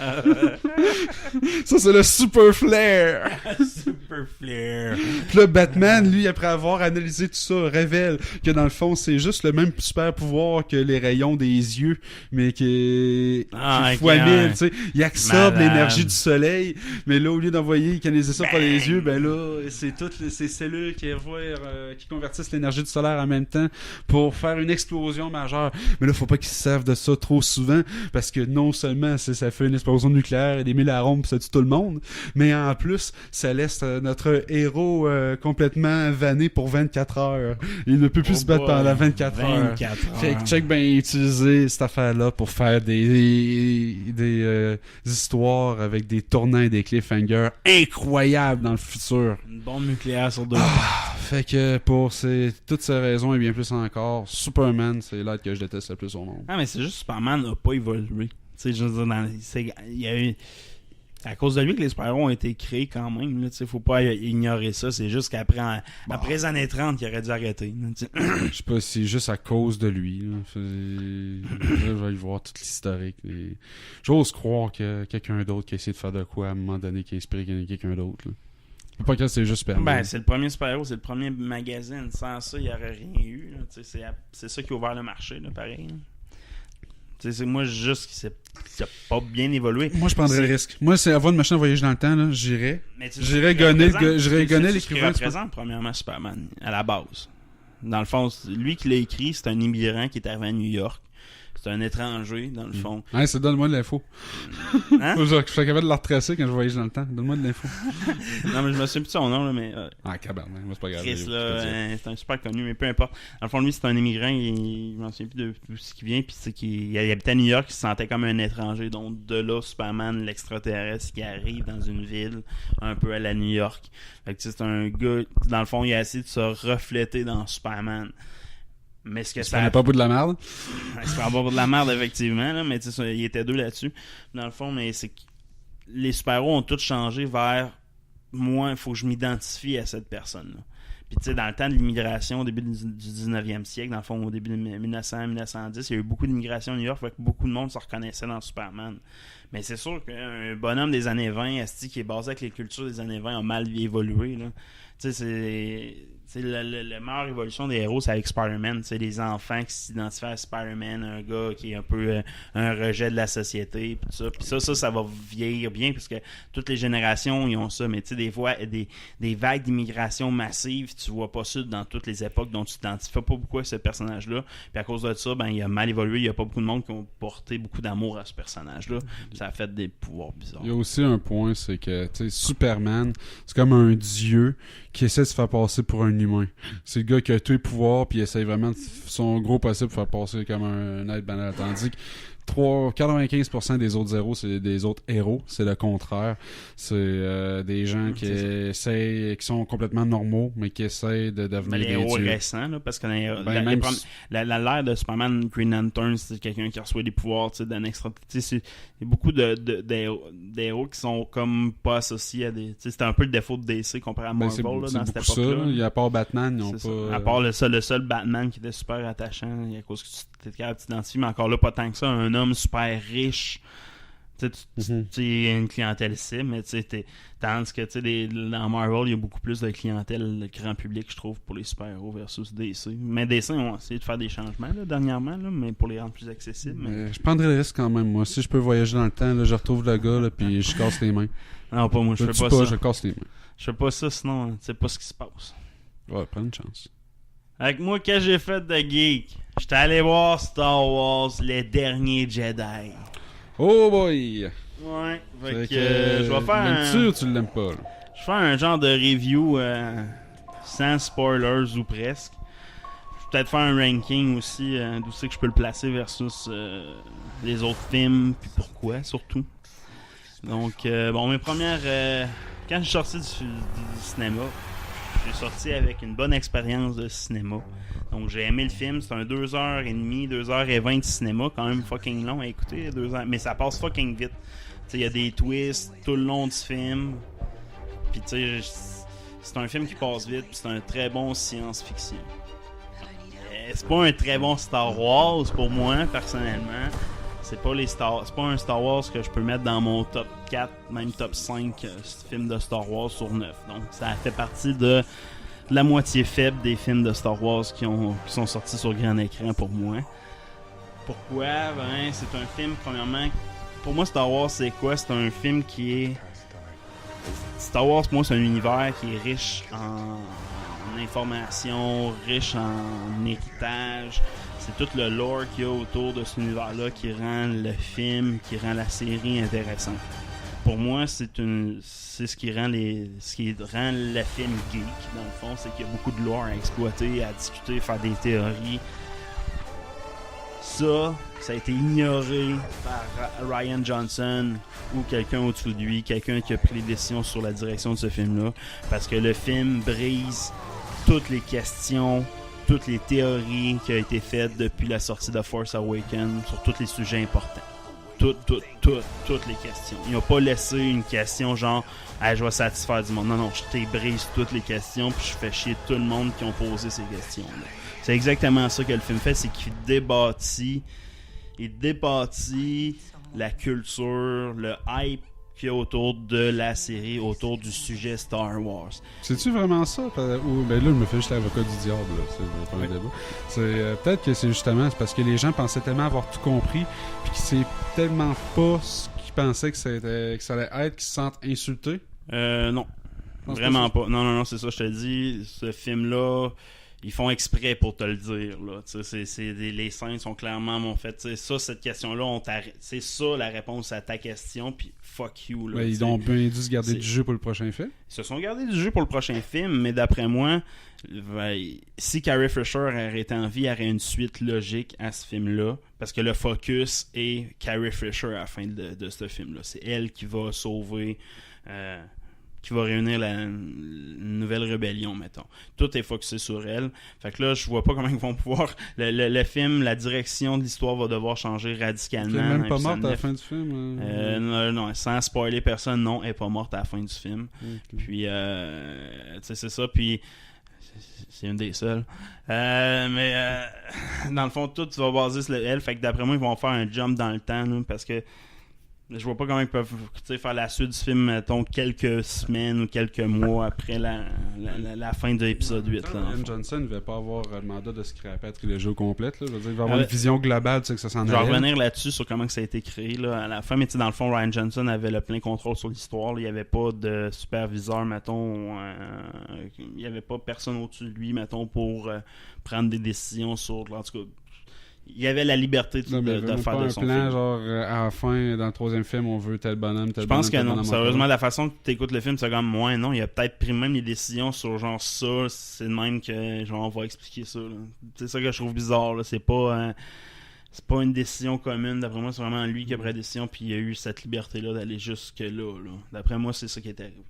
Ça, c'est le Super Flare. Super Flare. Puis là, Batman, lui, après avoir analysé tout ça, révèle que dans le fond, c'est juste le même super pouvoir que les rayons des yeux, mais qui est fois 1000, tu sais. Il absorbe l'énergie du soleil, mais là, au lieu d'envoyer, canaliser ça par les yeux, ben là, c'est toutes ces cellules qui convertissent l'énergie du solaire en même temps pour faire une explosion majeure. Mais là, faut pas qu'ils se servent de ça trop souvent, parce que non seulement ça fait une explosion nucléaire et des mille arômes, ça tue tout le monde, mais en plus, ça laisse notre héros complètement vanné pour 24 heures. Il ne peut plus se battre pendant 24 heures. Fait que check ben utiliser cette affaire-là pour faire des histoires avec des tournants et des cliffhangers incroyables dans le futur. Une bombe nucléaire sur deux. Fait que pour toutes ces raisons et bien plus encore, Superman, c'est l'être que je déteste le plus au monde. Ah, mais c'est juste Superman n'a pas évolué. Tu sais, je veux dire, il y a eu... À cause de lui que les super-héros ont été créés quand même. Là, faut pas ignorer ça. C'est juste qu'après les années 30, il aurait dû arrêter. Je sais pas si c'est juste à cause de lui. Là, je vais y voir tout l'historique. J'ose croire que quelqu'un d'autre qui a essayé de faire de quoi à un moment donné qui a inspiré quelqu'un d'autre. Là. Pas que c'est juste Superman. Ben, c'est le premier super-héros, c'est le premier magazine. Sans ça, il n'y aurait rien eu. Là. C'est ça qui a ouvert le marché, là, pareil. C'est moi juste qui n'a pas bien évolué. Moi, je prendrais le risque. Moi, c'est avoir une machine à voyager dans le temps, là, j'irais gonner l'écrivain. Ce qui représente, premièrement, Superman, à la base. Dans le fond, lui qui l'a écrit, c'est un immigrant qui est arrivé à New York. C'est un étranger, dans le fond. Ouais, c'est donne-moi de l'info. Hein? Je suis capable de la retracer quand je voyage dans le temps. Donne-moi de l'info. Non, mais je me souviens plus de son nom, là, mais... cabernet, moi, c'est pas grave. Chris, là, c'est un super connu, mais peu importe. Dans le fond, lui, c'est un immigrant, je m'en souviens plus de ce qui vient, puis c'est qu'il habitait à New York, il se sentait comme un étranger, donc de là, Superman, l'extraterrestre, qui arrive dans une ville, un peu à la New York. Fait que c'est un gars, dans le fond, il a essayé de se refléter dans Superman. Mais ce que ça n'est pas bout de la merde. C'est pas bout de la merde, effectivement, là, mais il était deux là-dessus. Dans le fond, mais c'est que les super-héros ont tous changé vers moi, il faut que je m'identifie à cette personne-là. Puis, tu sais, dans le temps de l'immigration, au début du 19e siècle, dans le fond, au début de 1900-1910, il y a eu beaucoup d'immigration à New York, fait que beaucoup de monde se reconnaissait dans Superman. Mais c'est sûr qu'un bonhomme des années 20, qui est basé avec les cultures des années 20, a mal évolué, là. Tu sais, c'est la meilleure évolution des héros, c'est avec Spider-Man. C'est les enfants qui s'identifient à Spider-Man, un gars qui est un peu un rejet de la société, pis tout ça. Puis ça va vieillir bien, parce que toutes les générations, ils ont ça. Mais tu sais, des fois, des vagues d'immigration massive, tu vois pas ça dans toutes les époques, dont tu t'identifies pas beaucoup à ce personnage-là. Puis à cause de ça, ben il a mal évolué. Il y a pas beaucoup de monde qui ont porté beaucoup d'amour à ce personnage-là. Ça a fait des pouvoirs bizarres. Il y a aussi un point, c'est que tu sais, Superman, c'est comme un dieu qui essaie de se faire passer pour un humain. C'est le gars qui a tous les pouvoirs puis il essaie vraiment de son gros possible pour faire passer comme un être banal. Tandis que 95% des autres héros, c'est des autres héros, c'est le contraire. C'est des gens qui sont complètement normaux, mais qui essayent de devenir des héros dieux. récents, là, parce que l'ère de Superman, Green Lantern, c'est quelqu'un qui reçoit des pouvoirs d'un extra. Il y a beaucoup d'héros qui sont comme pas associés à des. C'était un peu le défaut de DC comparé à Marvel dans cette époque-là. Il y a à part Batman, ils ont pas. À part le seul Batman qui était super attachant, à cause que tu étais capable de t'identifier, mais encore là, pas tant que ça. Un homme super riche. Tu es une clientèle cible, mais tandis que dans Marvel, il y a beaucoup plus de clientèle grand public, je trouve, pour les super-héros versus DC. Mais DC ont essayé de faire des changements là, dernièrement, là, mais pour les rendre plus accessibles. Mais... Je prendrais le risque quand même, moi. Si je peux voyager dans le temps, là, je retrouve le gars, là, puis je casse les mains. Non, pas moi, je fais pas ça. Je casse les mains. Je fais pas ça, sinon, tu sais pas ce qui se passe. Ouais, prends une chance. Avec moi, qu'est-ce que j'ai fait de geek? J'étais allé voir Star Wars, les derniers Jedi. Oh boy! Ouais, fait que je vais faire l'aimes-tu ou tu l'aimes pas? Là? Je vais faire un genre de review sans spoilers ou presque. Je vais peut-être faire un ranking aussi d'où c'est que je peux le placer versus les autres films, puis pourquoi surtout. Donc, mes premières... quand je suis sorti du cinéma, j'ai sorti avec une bonne expérience de cinéma. Donc j'ai aimé le film, c'est un 2h30, 2h20 de cinéma, quand même fucking long à écouter, 2 heures, mais ça passe fucking vite. Il y a des twists tout le long du film. Puis tu sais, c'est un film qui passe vite, puis c'est un très bon science-fiction. C'est pas un très bon Star Wars pour moi, personnellement. C'est pas un Star Wars que je peux mettre dans mon top 4, même top 5 films de Star Wars sur 9. Donc ça fait partie de la moitié faible des films de Star Wars qui sont sortis sur grand écran pour moi. Pourquoi? Ben, c'est un film, premièrement, pour moi Star Wars c'est quoi? C'est un film qui est... Star Wars pour moi c'est un univers qui est riche en information, riche en héritage. C'est tout le lore qu'il y a autour de cet univers-là qui rend le film, qui rend la série intéressante. Pour moi, c'est ce qui rend le film geek, dans le fond, c'est qu'il y a beaucoup de lore à exploiter, à discuter, faire des théories. Ça a été ignoré par Rian Johnson ou quelqu'un au-dessus de lui, quelqu'un qui a pris les décisions sur la direction de ce film-là, parce que le film brise toutes les questions, toutes les théories qui ont été faites depuis la sortie de Force Awakens sur tous les sujets importants. Toutes les questions. Ils n'ont pas laissé une question genre « je vais satisfaire du monde ». Non, je t'ébrise toutes les questions puis je fais chier tout le monde qui ont posé ces questions-là. C'est exactement ça que le film fait, c'est qu'il débâtit la culture, le hype qu'il y a autour de la série, autour du sujet Star Wars. C'est-tu vraiment ça? Ou, ben là, je me fais juste l'avocat du diable, là. C'est pas un débat. Peut-être que c'est justement parce que les gens pensaient tellement avoir tout compris, puis que c'est tellement pas ce qu'ils pensaient que ça allait être, qu'ils se sentent insultés. Non. Vraiment pas. Non, c'est ça, je te dis. Ce film-là, ils font exprès pour te le dire, là. Les scènes sont clairement fait. Cette question-là, c'est ça la réponse à ta question, puis fuck you. Là, ils ont bien dû se garder du jeu pour le prochain film. Ils se sont gardés du jeu pour le prochain film, mais d'après moi, si Carrie Fisher aurait été en vie, il y aurait une suite logique à ce film-là, parce que le focus est Carrie Fisher à la fin de ce film-là. C'est elle qui va sauver... qui va réunir une nouvelle rébellion, mettons. Tout est focusé sur elle. Fait que là, je vois pas comment ils vont pouvoir... Le film, la direction de l'histoire va devoir changer radicalement. Elle est même pas morte à la fin du film? Non, sans spoiler personne, non, elle est pas morte à la fin du film. Okay. Puis, c'est ça, puis... C'est une des seules. Mais dans le fond, tout va baser sur elle. Fait que d'après moi, ils vont faire un jump dans le temps, là, parce que je vois pas comment ils peuvent faire la suite du film, mettons, quelques semaines ou quelques mois après la fin de l'épisode 8. Rian Johnson ne devait pas avoir le mandat de scraper la trilogie au complète. Là. Je veux dire, il va avoir une vision globale, que ça s'en allait. Je vais revenir là-dessus sur comment que ça a été créé là, à la fin. Mais dans le fond, Rian Johnson avait le plein contrôle sur l'histoire. Là. Il n'y avait pas de superviseur, mettons. Il n'y avait pas personne au-dessus de lui, mettons, pour prendre des décisions sur... En tout cas, il y avait la liberté de faire de son plan, film. Genre, à la fin, dans le troisième film, on veut tel bonhomme, tel bonhomme. Je pense que non. Sérieusement, la façon que tu écoutes le film, c'est comme moi, non. Il a peut-être pris même les décisions sur genre ça. C'est de même que genre on va expliquer ça. Là. C'est ça que je trouve bizarre. Là. C'est pas. c'est pas une décision commune. D'après moi, c'est vraiment lui qui a pris la décision, puis il a eu cette liberté-là d'aller jusque-là. Là. D'après moi, c'est ça qui est arrivé.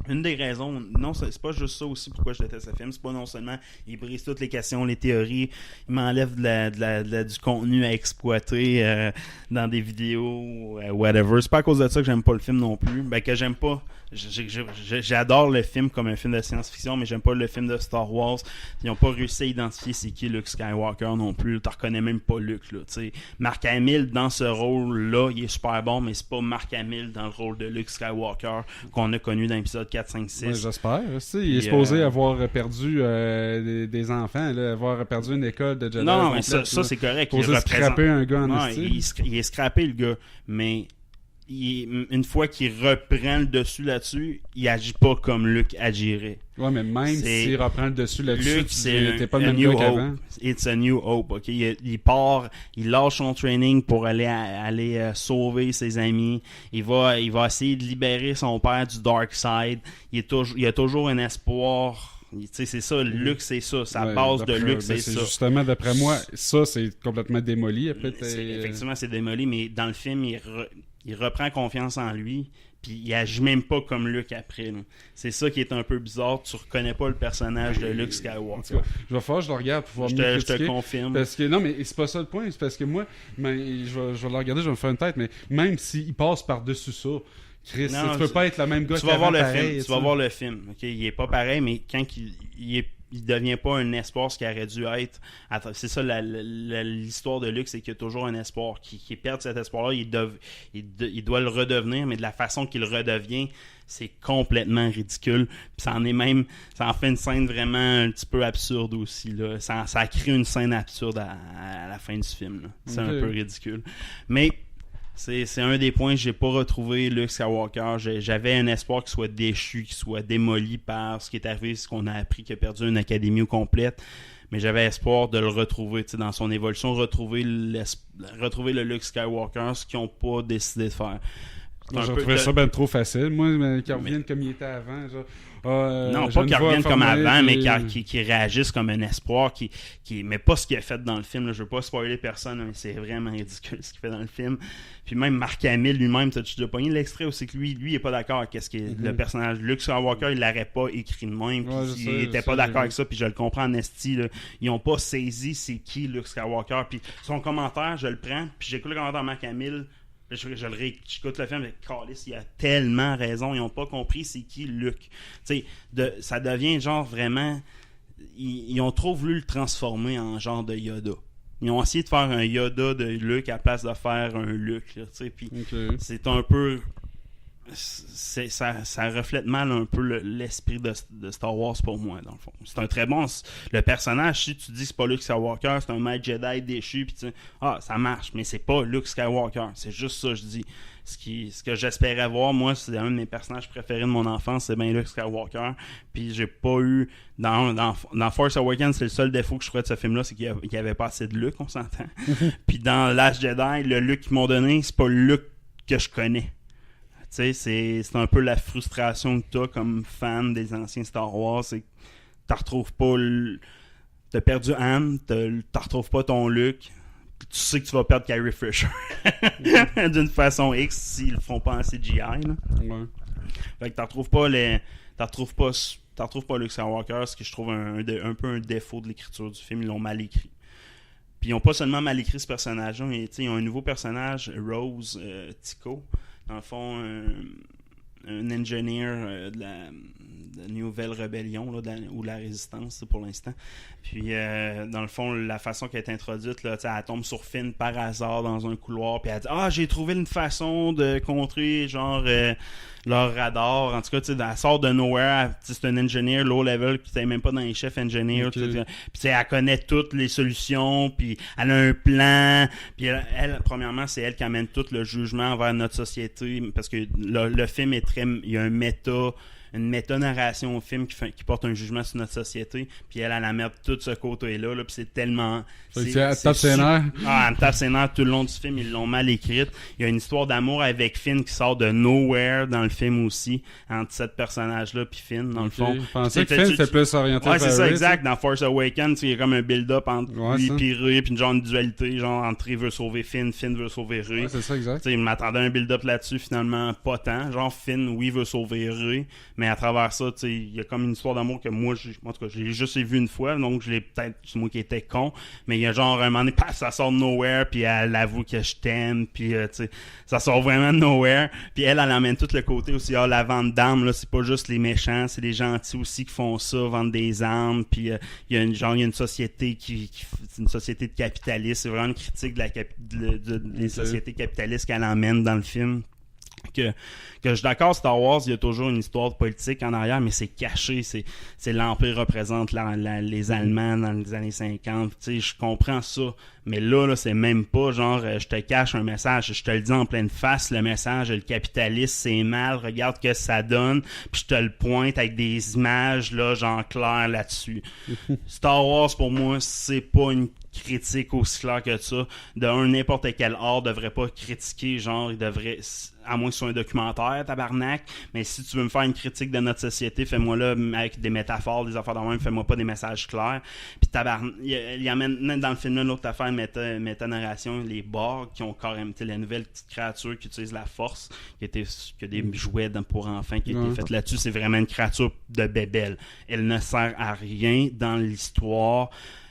Une des raisons, non, c'est pas juste ça aussi pourquoi je déteste ce film, c'est pas non seulement il brise toutes les questions, les théories, il m'enlève du contenu à exploiter dans des vidéos, whatever. C'est pas à cause de ça que j'aime pas le film non plus. Ben que j'aime pas. J'adore le film comme un film de science-fiction, mais j'aime pas le film de Star Wars. Ils ont pas réussi à identifier c'est qui Luke Skywalker non plus. Tu reconnais même pas Luke, là. T'sais. Mark Hamill dans ce rôle-là, il est super bon, mais c'est pas Mark Hamill dans le rôle de Luke Skywalker qu'on a connu dans l'épisode 4, 5, 6. Ouais, j'espère. Il est supposé avoir perdu des enfants, là, avoir perdu une école de Jedi. Non, mais ça c'est correct. Il a scrappé un gars en il est scrappé le gars, mais une fois qu'il reprend le dessus là-dessus, il agit pas comme Luke agirait. Ouais, mais même s'il reprend le dessus là-dessus, Luke, t'es pas le même gars qu'avant. It's a new hope, ok? Il part, il lâche son training pour aller sauver ses amis. Il va essayer de libérer son père du dark side. Il y a toujours un espoir. C'est ça, Luke, c'est ça. Sa base de Luke, c'est ça. Justement, d'après moi, ça, c'est complètement démoli. Après, effectivement, c'est démoli, mais dans le film, il reprend confiance en lui, puis il agit même pas comme Luke après. Là. C'est ça qui est un peu bizarre. Tu reconnais pas le personnage de Luke Skywalker. Je vais faire, je le regarde pour pouvoir je te confirme. Parce que, non, mais c'est pas ça le point. C'est parce que moi, je vais le regarder, je vais me faire une tête, mais même s'il passe par-dessus ça, Chris, non, tu peux pas être le même gars tu vas voir le film. Tu vas voir le film. Okay? Il est pas pareil, mais quand il devient pas un espoir, ce qui aurait dû être. C'est ça l'histoire de Luke, c'est qu'il y a toujours un espoir. Qui perd cet espoir-là, il doit le redevenir, mais de la façon qu'il redevient, c'est complètement ridicule. Puis ça en fait une scène vraiment un petit peu absurde aussi. Là. Ça crée une scène absurde à la fin du film. Là. C'est un peu ridicule. Mais c'est un des points que j'ai pas retrouvé Luke Skywalker. J'avais un espoir qu'il soit déchu, qu'il soit démoli par ce qui est arrivé, ce qu'on a appris qu'il a perdu une académie au complète. Mais j'avais espoir de le retrouver dans son évolution, retrouver le Luke Skywalker, ce qu'ils n'ont pas décidé de faire. J'ai trouvé ça ben trop facile. Moi, qu'il revienne comme il était avant. Genre, non, pas qu'il revienne comme avant, mais qu'il réagisse comme un espoir, mais pas ce qu'il a fait dans le film. Là. Je veux pas spoiler personne, mais c'est vraiment ridicule ce qu'il fait dans le film. Puis même Mark Hamill lui-même, t'as-tu déjà pogné l'extrait aussi que lui il est pas d'accord avec ce que le personnage Luke Skywalker, il l'aurait pas écrit de même, puis il était pas d'accord avec ça, puis je le comprends en esti, là. Ils ont pas saisi c'est qui Luke Skywalker, puis son commentaire, je le prends, puis j'écoute le commentaire de Mark Hamill. J'écoute le film avec Callis, il a tellement raison, ils n'ont pas compris c'est qui Luke. Ça devient genre vraiment. Ils ont trop voulu le transformer en genre de Yoda. Ils ont essayé de faire un Yoda de Luke à la place de faire un Luke. Puis c'est un peu. Ça reflète mal un peu l'esprit de Star Wars pour moi, dans le fond. C'est un très bon. Le personnage, si tu dis que c'est pas Luke Skywalker, c'est un maître Jedi déchu, puis ça marche, mais c'est pas Luke Skywalker. C'est juste ça, je dis. Ce que j'espérais voir, moi, c'est un de mes personnages préférés de mon enfance, c'est bien Luke Skywalker. Puis j'ai pas eu. Dans Force Awakens, c'est le seul défaut que je trouvais de ce film-là, c'est qu'il y avait pas assez de Luke, on s'entend. Puis dans Last Jedi, le Luke qu'ils m'ont donné, c'est pas le Luke que je connais. Tu sais, c'est un peu la frustration que t'as comme fan des anciens Star Wars, c'est que t'en retrouves pas t'as perdu Han, t'en retrouves pas ton Luke, tu sais que tu vas perdre Carrie Fisher d'une façon X s'ils le font pas en CGI là. Ouais. Fait que t'en retrouves pas Luke Skywalker, ce que je trouve un peu un défaut de l'écriture du film. Ils l'ont mal écrit. Puis ils ont pas seulement mal écrit ce personnage-là, mais ils ont un nouveau personnage, Rose Tico. Dans le fond, un ingénieur de la Nouvelle Rébellion là, ou la Résistance pour l'instant. Puis, dans le fond, la façon qu'elle est introduite, là, elle tombe sur Finn par hasard dans un couloir, puis elle dit « Ah, j'ai trouvé une façon de contrer, genre, leur radar. » En tout cas, elle sort de nowhere, c'est un ingénieur low level qui n'est même pas dans les chefs ingénieurs. Okay. Puis, elle connaît toutes les solutions, puis elle a un plan. Puis, elle, premièrement, c'est elle qui amène tout le jugement envers notre société, parce que le film est il y a un méta une méta-narration au film qui porte un jugement sur notre société, puis elle la met tout ce côté-là, là, puis c'est tellement... Elle tape ses nerfs. Elle tape ses nerfs tout le long du film, ils l'ont mal écrite. Il y a une histoire d'amour avec Finn qui sort de nowhere dans le film aussi, entre ce personnage-là puis Finn, dans le fond. Je pensais que Finn c'était plus orienté vers c'est ça, exact. Dans Force Awakens, il y a comme un build-up entre lui et Rey, puis une genre de dualité, genre entre Rey veut sauver Finn veut sauver Rey. Ouais, c'est ça, exact. Il m'attendait un build-up là-dessus, finalement, pas tant. Genre Finn, oui, veut sauver Rey, mais à travers ça, il y a comme une histoire d'amour que moi, en tout cas, je l'ai juste vu une fois, donc je l'ai peut-être, c'est moi qui étais con, mais il y a genre un moment donné, paf, ça sort de nowhere, puis elle avoue que je t'aime, puis ça sort vraiment de nowhere, puis elle amène tout le côté aussi, la vente d'armes, là, c'est pas juste les méchants, c'est les gentils aussi qui font ça, vendent des armes, puis il y a une société c'est une société de capitalistes, c'est vraiment une critique des sociétés capitalistes qu'elle emmène dans le film. Que je suis d'accord, Star Wars, il y a toujours une histoire politique en arrière, mais c'est caché, c'est l'Empire représente les Allemands dans les années 50, tu sais, je comprends ça, mais là, c'est même pas genre, je te cache un message, je te le dis en pleine face, le message, le capitalisme, c'est mal, regarde ce que ça donne, puis je te le pointe avec des images, là, genre claires là-dessus. Star Wars, pour moi, c'est pas une critique aussi claire que ça. N'importe quel art devrait pas critiquer, genre, il devrait, à moins que ce soit un documentaire, tabarnak, mais si tu veux me faire une critique de notre société, fais-moi là avec des métaphores, des affaires de même, fais-moi pas des messages clairs. Puis tabarnak, il y a même dans le film là, l'autre affaire, méta-narration, les Borg, qui ont carrément, la nouvelle petite créature qui utilise la force, qui a des jouets pour enfants qui a été faite là-dessus, c'est vraiment une créature de bébelle. Elle ne sert à rien dans l'histoire.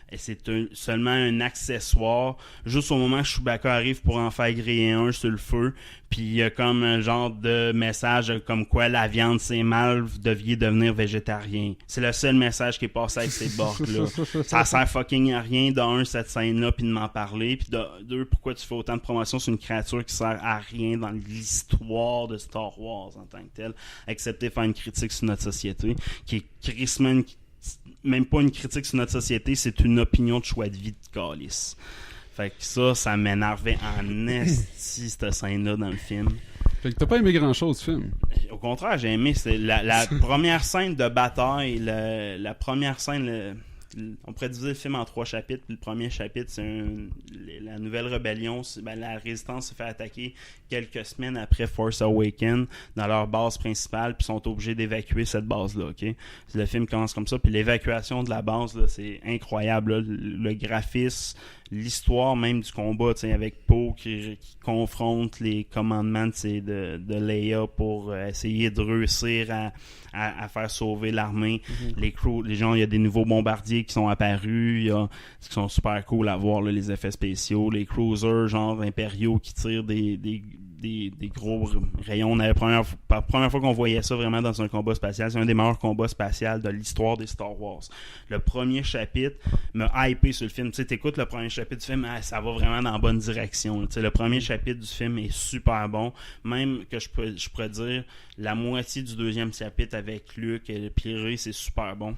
Et c'est seulement un accessoire. Juste au moment que Chewbacca arrive pour en faire griller un sur le feu, puis il y a comme un genre de message comme quoi la viande c'est mal, vous deviez devenir végétarien. C'est le seul message qui est passé avec ces bords-là. Ça sert fucking à rien, d'un, cette scène-là, puis de m'en parler, puis deux, pourquoi tu fais autant de promotion sur une créature qui sert à rien dans l'histoire de Star Wars en tant que telle, excepté faire une critique sur notre société, qui est crissement même pas une critique sur notre société, c'est une opinion de choix de vie de calice. Fait que ça m'énervait en esti, cette scène-là dans le film. Fait que t'as pas aimé grand-chose, ce film? Au contraire, j'ai aimé. C'est la première scène de bataille, la première scène... on pourrait diviser le film en 3 chapitres. Puis le premier chapitre, c'est la nouvelle rébellion. La résistance se fait attaquer quelques semaines après Force Awakens dans leur base principale, puis sont obligés d'évacuer cette base-là. Okay? Le film commence comme ça, puis l'évacuation de la base, là, c'est incroyable. Là. Le graphisme, l'histoire même du combat, avec Poe qui confronte les commandements de Leia pour essayer de réussir à faire sauver l'armée. Les gens, il y a des nouveaux bombardiers qui sont apparus, qui sont super cool à voir, là, les effets spéciaux, les cruisers genre impériaux qui tirent des gros rayons. La première fois qu'on voyait ça vraiment dans un combat spatial, c'est un des meilleurs combats spatials de l'histoire des Star Wars. Le premier chapitre m'a hypé sur le film. Tu sais, t'écoutes le premier chapitre du film, ça va vraiment dans la bonne direction. Tu sais, le premier chapitre du film est super bon. Même que je pourrais dire, la moitié du deuxième chapitre avec Luke et Rey, c'est super bon.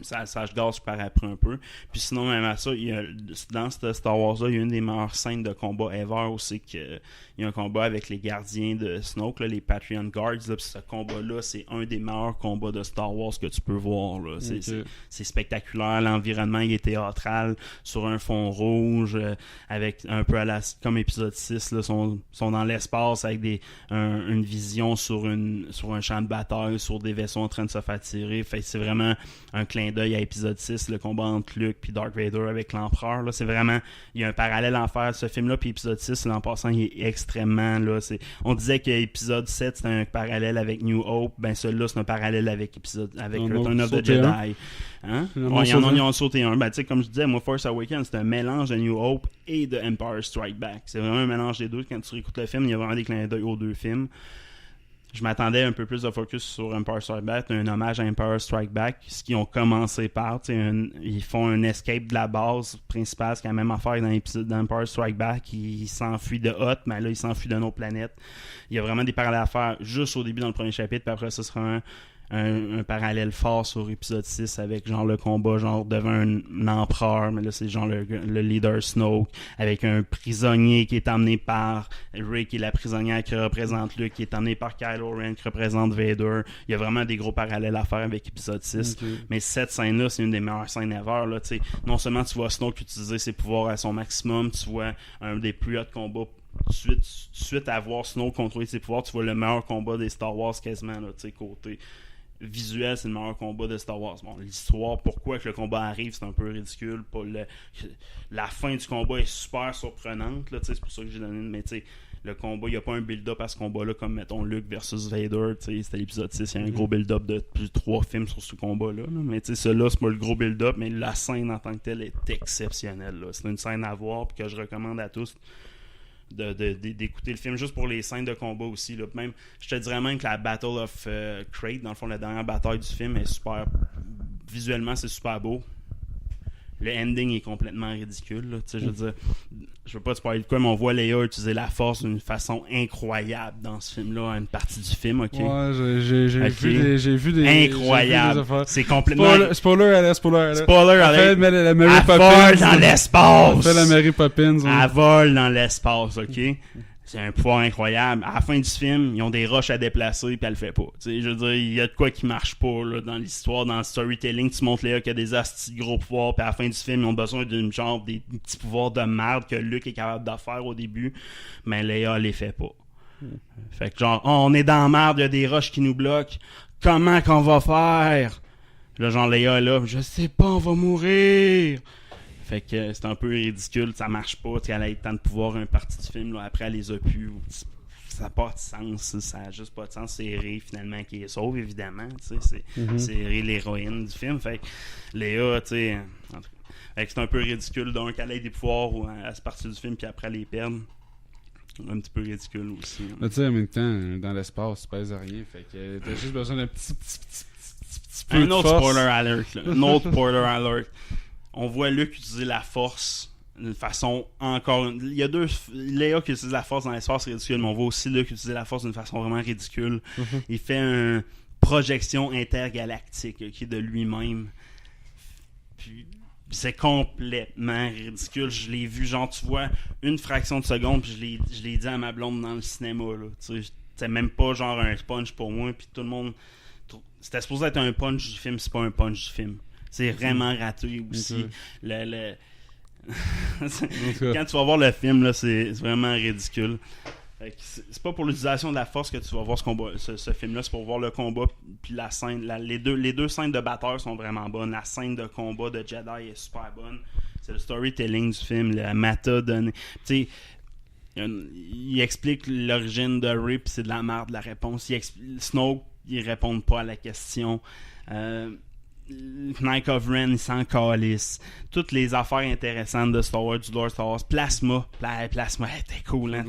Ça je gâche par après un peu. Puis sinon, même à ça, dans ce Star Wars-là, il y a une des meilleures scènes de combat ever aussi. Il y a un combat avec les gardiens de Snoke, là, les Patreon Guards. Là, puis ce combat-là, c'est un des meilleurs combats de Star Wars que tu peux voir. Là. C'est spectaculaire. L'environnement il est théâtral sur un fond rouge, avec un peu comme épisode 6. Là, sont dans l'espace avec une vision sur un champ de bataille, sur des vaisseaux en train de se faire tirer. Fait c'est vraiment un clin d'œil à épisode 6, le combat entre Luke puis Darth Vader avec l'Empereur. Là, c'est vraiment, il y a un parallèle à faire. Ce film-là puis épisode 6, l'an passant, il est extrêmement là. On disait que épisode 7 c'était un parallèle avec New Hope. Ben celui-là c'est un parallèle avec Return of the Jedi. Hein? Ils en ont sauté un. Ben, tu sais, comme je disais, moi, Force Awakens, c'est un mélange de New Hope et de Empire Strike Back. C'est vraiment un mélange des deux. Quand tu réécoutes le film, il y a vraiment des clins d'œil aux deux films. Je m'attendais un peu plus de focus sur Empire Strike Back, un hommage à Empire Strike Back, ce qu'ils ont commencé par. Ils font un escape de la base principale, c'est la même affaire dans l'épisode d'Empire Strike Back. Ils s'enfuient de Hoth, mais là, ils s'enfuient de nos planètes. Il y a vraiment des parallèles à faire juste au début dans le premier chapitre, puis après, ça sera un parallèle fort sur épisode 6 avec genre le combat genre devant un empereur, mais là c'est genre le leader Snoke, avec un prisonnier qui est emmené par Rey qui est la prisonnière qui représente Luke, qui est emmené par Kylo Ren qui représente Vader. Il y a vraiment des gros parallèles à faire avec épisode 6. Mais cette scène-là, c'est une des meilleures scènes ever, là, t'sais. Non seulement tu vois Snoke utiliser ses pouvoirs à son maximum, tu vois un des plus hauts combats suite à voir Snoke contrôler ses pouvoirs, tu vois le meilleur combat des Star Wars quasiment, là, côté visuel, c'est le meilleur combat de Star Wars. Bon, l'histoire, pourquoi que le combat arrive, c'est un peu ridicule. La fin du combat est super surprenante, là, c'est pour ça que j'ai donné, mais le combat, il n'y a pas un build-up à ce combat-là comme, mettons, Luke versus Vader, c'était l'épisode 6, il y a un gros build-up de plus de 3 films sur ce combat-là, là. Mais celui-là, c'est pas le gros build-up, mais la scène en tant que telle est exceptionnelle, là. C'est une scène à voir, puis que je recommande à tous d'écouter le film juste pour les scènes de combat aussi, là. Même, je te dirais même que la Battle of Crait, dans le fond la dernière bataille du film, est super visuellement, c'est super beau. Le ending est complètement ridicule, là. Je veux dire, je veux pas te parler de quoi, mais on voit Leia utiliser la force d'une façon incroyable dans ce film-là, à une partie du film, ok? Ouais, j'ai vu des incroyable. C'est complètement spoiler alert. Elle fait la Mary Poppins. Elle vole dans l'espace. Elle fait la Mary Poppins. Elle vole dans l'espace, ok? C'est un pouvoir incroyable. À la fin du film, ils ont des roches à déplacer, puis elle le fait pas. T'sais, je veux dire, il y a de quoi qui marche pas là, dans l'histoire, dans le storytelling. Tu montres Léa qu'il y a des astis de gros pouvoirs, puis à la fin du film, ils ont besoin d'une genre des petits pouvoirs de merde que Luke est capable de faire au début, mais Léa les fait pas. Fait que genre, on est dans la merde, il y a des roches qui nous bloquent. Comment qu'on va faire? Là, genre Léa là, je sais pas, on va mourir. Fait que c'est un peu ridicule, ça marche pas, elle a eu tant de pouvoir une partie du film, là, après elle les a pu. Ça n'a pas de sens, ça n'a juste pas de sens. C'est Rey finalement qui est sauve, évidemment. C'est Rey l'héroïne du film. Fait que Léa, tu sais. Fait que c'est un peu ridicule donc qu'elle ait des pouvoirs à cette partie du film, puis après elle les perd. Un petit peu ridicule aussi. Mais tu sais, en même temps, dans l'espace, tu pèses rien. Fait que t'as juste besoin d'un petit peu un de autre force. Spoiler alert, là. Un autre spoiler alert. On voit Luke utiliser la force d'une façon encore... Il y a deux... Léa qui utilise la force dans l'espace, c'est ridicule, mais on voit aussi Luke utiliser la force d'une façon vraiment ridicule. Il fait une projection intergalactique de lui-même. Puis c'est complètement ridicule. Je l'ai vu, genre, tu vois, une fraction de seconde, puis je l'ai dit à ma blonde dans le cinéma, là. Tu sais, c'était même pas genre un punch pour moi, puis tout le monde... C'était supposé être un punch du film, c'est pas un punch du film. C'est vraiment raté aussi. Quand tu vas voir le film, là, c'est vraiment ridicule. C'est pas pour l'utilisation de la force que tu vas voir ce film-là, c'est pour voir le combat. Puis la scène, les deux scènes de batteur sont vraiment bonnes. La scène de combat de Jedi est super bonne. C'est le storytelling du film, la mata donnée. Tu sais, il explique l'origine de Rey, puis c'est de la merde la réponse. Snoke, ils répondent pas à la question. Knight of Ren, il s'en calisse. Toutes les affaires intéressantes de Star Wars, du lore Star Wars. Plasma, elle était cool, hein,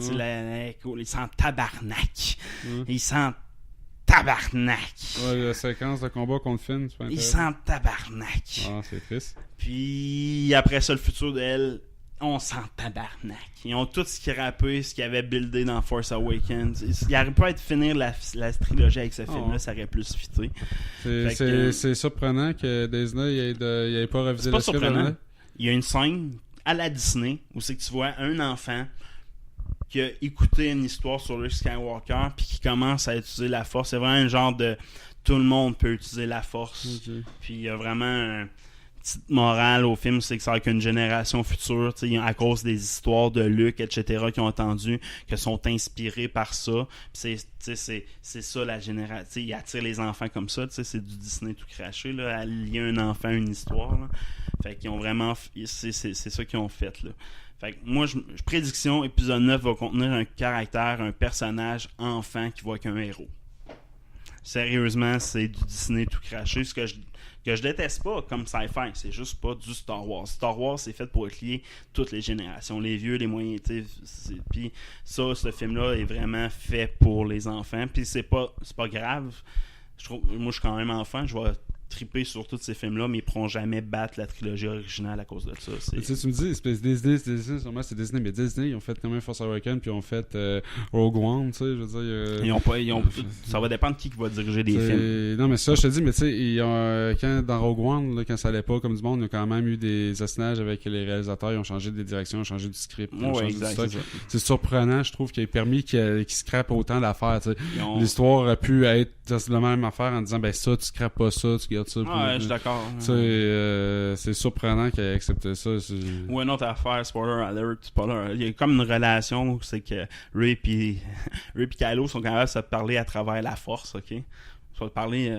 cool. Il sent tabarnak. Il sent tabarnak. Ouais, la séquence de combat contre Finn, c'est pas il intéressant. sent tabarnak. Ah, c'est triste. Puis après ça, le futur d'elle, on sent tabarnak. Ils ont tout scrappé ce qu'ils avaient buildé dans Force Awakens. Il aurait pu être finir la trilogie avec ce film-là, ça aurait plus fité. C'est surprenant que Disney n'ait pas revisé le script. C'est pas surprenant. Il y a une scène à la Disney où c'est que tu vois un enfant qui a écouté une histoire sur Luke Skywalker puis qui commence à utiliser la force. C'est vraiment un genre de... Tout le monde peut utiliser la force. Okay. Puis il y a vraiment... petite morale au film, c'est que c'est avec une génération future, à cause des histoires de Luke, etc., qui ont entendu, qui sont inspirés par ça. C'est ça la génération. Il attire les enfants comme ça, c'est du Disney tout craché, là, à lier un enfant à une histoire. Là. Fait qu'ils ont vraiment... C'est ça qu'ils ont fait, là. Fait que moi, prédiction, épisode 9 va contenir un caractère, un personnage enfant qui voit qu'un héros. Sérieusement, c'est du Disney tout craché. Ce que je déteste pas comme sci-fi, c'est juste pas du Star Wars. Star Wars, c'est fait pour lier toutes les générations, les vieux, les moyens. Puis ça, ce film-là est vraiment fait pour les enfants. Puis c'est pas grave. Moi, je suis quand même enfant. Je vais triper sur tous ces films-là, mais ils pourront jamais battre la trilogie originale à cause de ça. Tu me dis, c'est Disney, sûrement c'est Disney, mais Disney, ils ont fait quand même Force Awakens, puis ils ont fait Rogue One, tu sais, je veux dire... ça va dépendre de qui va diriger des films. Non, mais ça, je te dis, mais tu sais, dans Rogue One, là, quand ça allait pas comme du monde, il y a quand même eu des assinages avec les réalisateurs, ils ont changé des directions, ils ont changé du script, c'est surprenant, je trouve, qu'il ait permis qu'ils scrapent autant d'affaires, tu sais. L'histoire aurait pu être la même affaire en disant, ben ça, tu scrapes pas ça, tu gardes ça. Ouais, je suis d'accord. C'est surprenant qu'il ait accepté ça. Ou une autre affaire, spoiler alert, il y a comme une relation, c'est que Rey et Kylo sont capables de se parler à travers la force, ok? Ils vont parler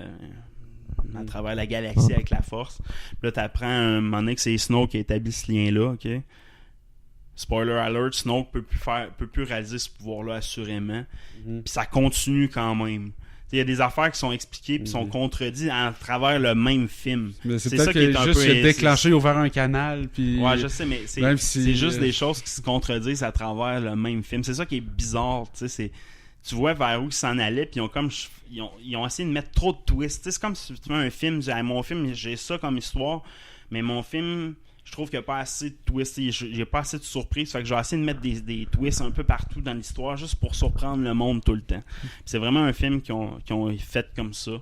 à travers la galaxie avec la force. Puis là, t'apprends un moment donné que c'est Snoke qui a établi ce lien-là, ok? Spoiler alert, Snoke peut plus réaliser ce pouvoir-là assurément. Puis ça continue quand même. Il y a des affaires qui sont expliquées puis sont contredites à travers le même film. Mais c'est ça qui est juste déclenché, ouvert un canal. Puis... Ouais, je sais, mais c'est juste des choses qui se contredisent à travers le même film. C'est ça qui est bizarre. Tu vois vers où ils s'en allaient, puis ils ont essayé de mettre trop de twists. C'est comme si tu vois un film, mon film, j'ai ça comme histoire, mais mon film... Je trouve qu'il n'y a pas assez de twists, j'ai pas assez de surprises, fait que j'ai essayé de mettre des twists un peu partout dans l'histoire juste pour surprendre le monde tout le temps. Puis c'est vraiment un film qu'ils ont fait comme ça.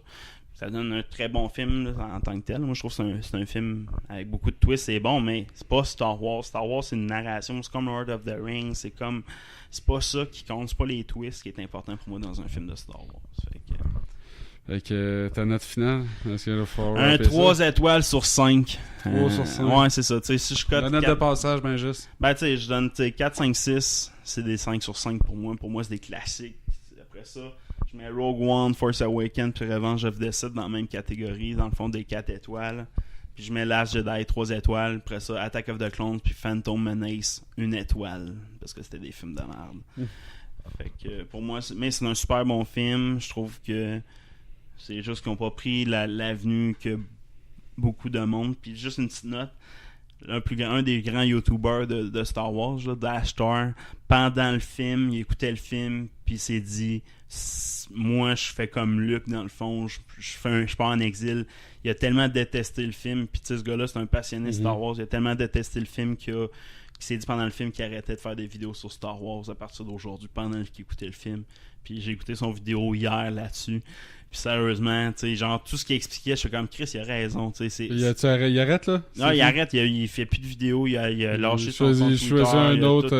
Ça donne un très bon film là, en tant que tel. Moi, je trouve que c'est un film avec beaucoup de twists, c'est bon, mais c'est pas Star Wars. Star Wars, c'est une narration, c'est comme Lord of the Rings, c'est pas ça qui compte, c'est pas les twists qui est important pour moi dans un film de Star Wars. Fait que ta note finale, est-ce qu'il faut un 3 étoiles sur 5. 3 sur 5. Ouais, c'est ça. T'sais, si je cote la note 4... de passage, ben juste. Ben, tu sais, je donne 4, 5, 6. C'est des 5 sur 5 pour moi. Pour moi, c'est des classiques. Après ça, je mets Rogue One, Force Awakens, puis Revenge of the Sith dans la même catégorie, dans le fond des 4 étoiles. Puis je mets Last Jedi 3 étoiles. Après ça, Attack of the Clones, puis Phantom Menace 1 étoile. Parce que c'était des films de merde. Fait que pour moi, mais c'est un super bon film. Je trouve que c'est juste qu'ils n'ont pas pris l'avenue que beaucoup de monde. Puis juste une petite note. Un des grands YouTubers de Star Wars, là, Dashstar, pendant le film, il écoutait le film, puis il s'est dit, moi je fais comme Luke dans le fond, je pars en exil. Il a tellement détesté le film, puis ce gars-là c'est un passionné de Star Wars, il a tellement détesté le film qu'il s'est dit pendant le film qu'il arrêtait de faire des vidéos sur Star Wars à partir d'aujourd'hui, pendant qu'il écoutait le film. Puis j'ai écouté son vidéo hier là-dessus. Puis sérieusement, tu sais, genre tout ce qu'il expliquait, je suis comme Chris, il a raison, tu sais. Il arrête là? Non, il arrête, il fait plus de vidéos, il a lâché son Il choisit un autre.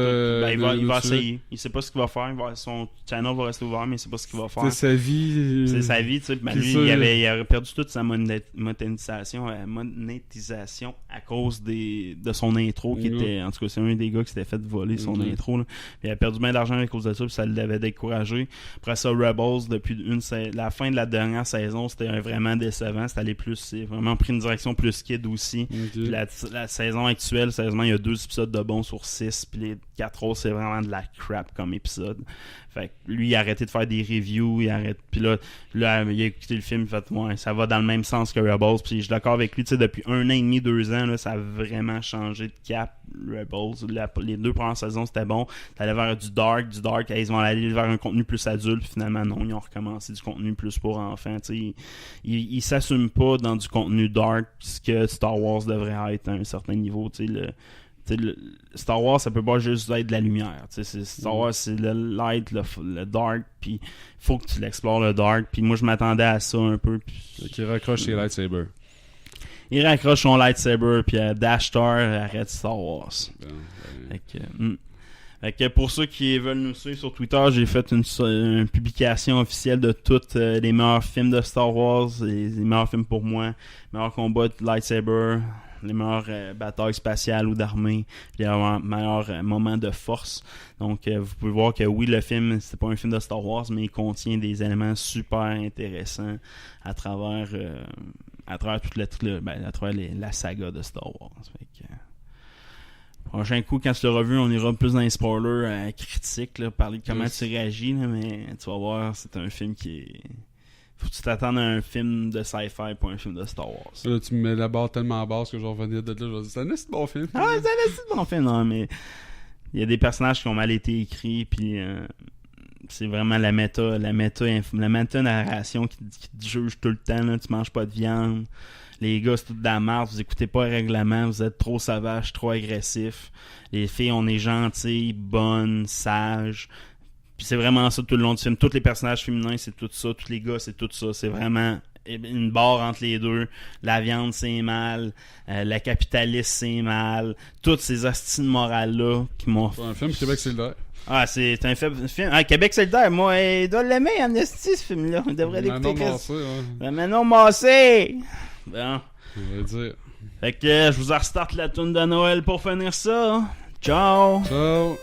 Il va essayer. Il sait pas ce qu'il va faire. Son channel va rester ouvert, mais il sait pas ce qu'il va faire. C'est sa vie. C'est sa vie, tu sais. Lui, il a perdu toute sa monétisation à cause de son intro qui était. En tout cas, c'est un des gars qui s'était fait voler son intro. Là. Puis il a perdu bien d'argent à cause de ça, puis ça l'avait découragé. Après ça, Rebels, depuis la fin de la dernière saison, c'était vraiment décevant. C'est vraiment pris une direction plus kid aussi. Puis la saison actuelle, sérieusement, il y a 2 épisodes de bons sur 6, puis les 4 autres, c'est vraiment de la crap comme épisode. Fait que lui, il a arrêté de faire des reviews, puis là, il a écouté le film, il fait ouais, ça va dans le même sens que Rebels, puis je suis d'accord avec lui, tu sais, depuis 1 an et demi, 2 ans, là, ça a vraiment changé de cap, Rebels. Les 2 premières saisons, c'était bon, t'allais vers du dark, ils vont aller vers un contenu plus adulte, puis finalement, non, ils ont recommencé du contenu plus pour enfants, tu sais, ils s'assument pas dans du contenu dark, ce que Star Wars devrait être à un certain niveau, tu sais, Star Wars, ça peut pas juste être de la lumière. Star Wars, c'est le light, le dark, puis faut que tu l'explores le dark. Puis moi, je m'attendais à ça un peu. Qui raccroche ses lightsabers. Il raccroche son lightsaber, puis Dashstar arrête Star Wars. Fait que pour ceux qui veulent nous suivre sur Twitter, j'ai fait une publication officielle de tous les meilleurs films de Star Wars, les meilleurs films pour moi, les meilleurs combats de lightsaber, les meilleures batailles spatiales ou d'armée, les meilleurs moments de force. Donc vous pouvez voir que oui, le film, c'est pas un film de Star Wars, mais il contient des éléments super intéressants à travers toute la saga de Star Wars. Fait que, prochain coup, quand tu l'auras vu, on ira plus dans les spoilers critiques, là, parler de comment tu réagis, là, mais tu vas voir, c'est un film qui est... Faut que tu t'attendes à un film de sci-fi pour un film de Star Wars. Là, tu me mets la barre tellement basse que je vais revenir de là, je vais dire, c'est un assez bon film. Ah, c'est un assez bon film, non, mais il y a des personnages qui ont mal été écrits, puis c'est vraiment la méta-narration qui te juge tout le temps. Là, tu manges pas de viande. Les gars, c'est tout de la merde. Vous écoutez pas le règlement. Vous êtes trop sauvages, trop agressifs. Les filles, on est gentilles, bonnes, sages. Puis c'est vraiment ça tout le long du film. Tous les personnages féminins, c'est tout ça. Tous les gars, c'est tout ça. C'est vraiment une barre entre les deux. La viande, c'est mal. La capitaliste, c'est mal. Toutes ces hosties de morale-là qui m'ont... C'est un film Québec solidaire. Ah, c'est un film... Québec solidaire, moi, il doit l'aimer, Amnesty, ce film-là. Il devrait l'écouter. Manon Massé, ouais. Manon Massé! Bon. On va dire. Fait que je vous restarte la toune de Noël pour finir ça. Ciao! Ciao!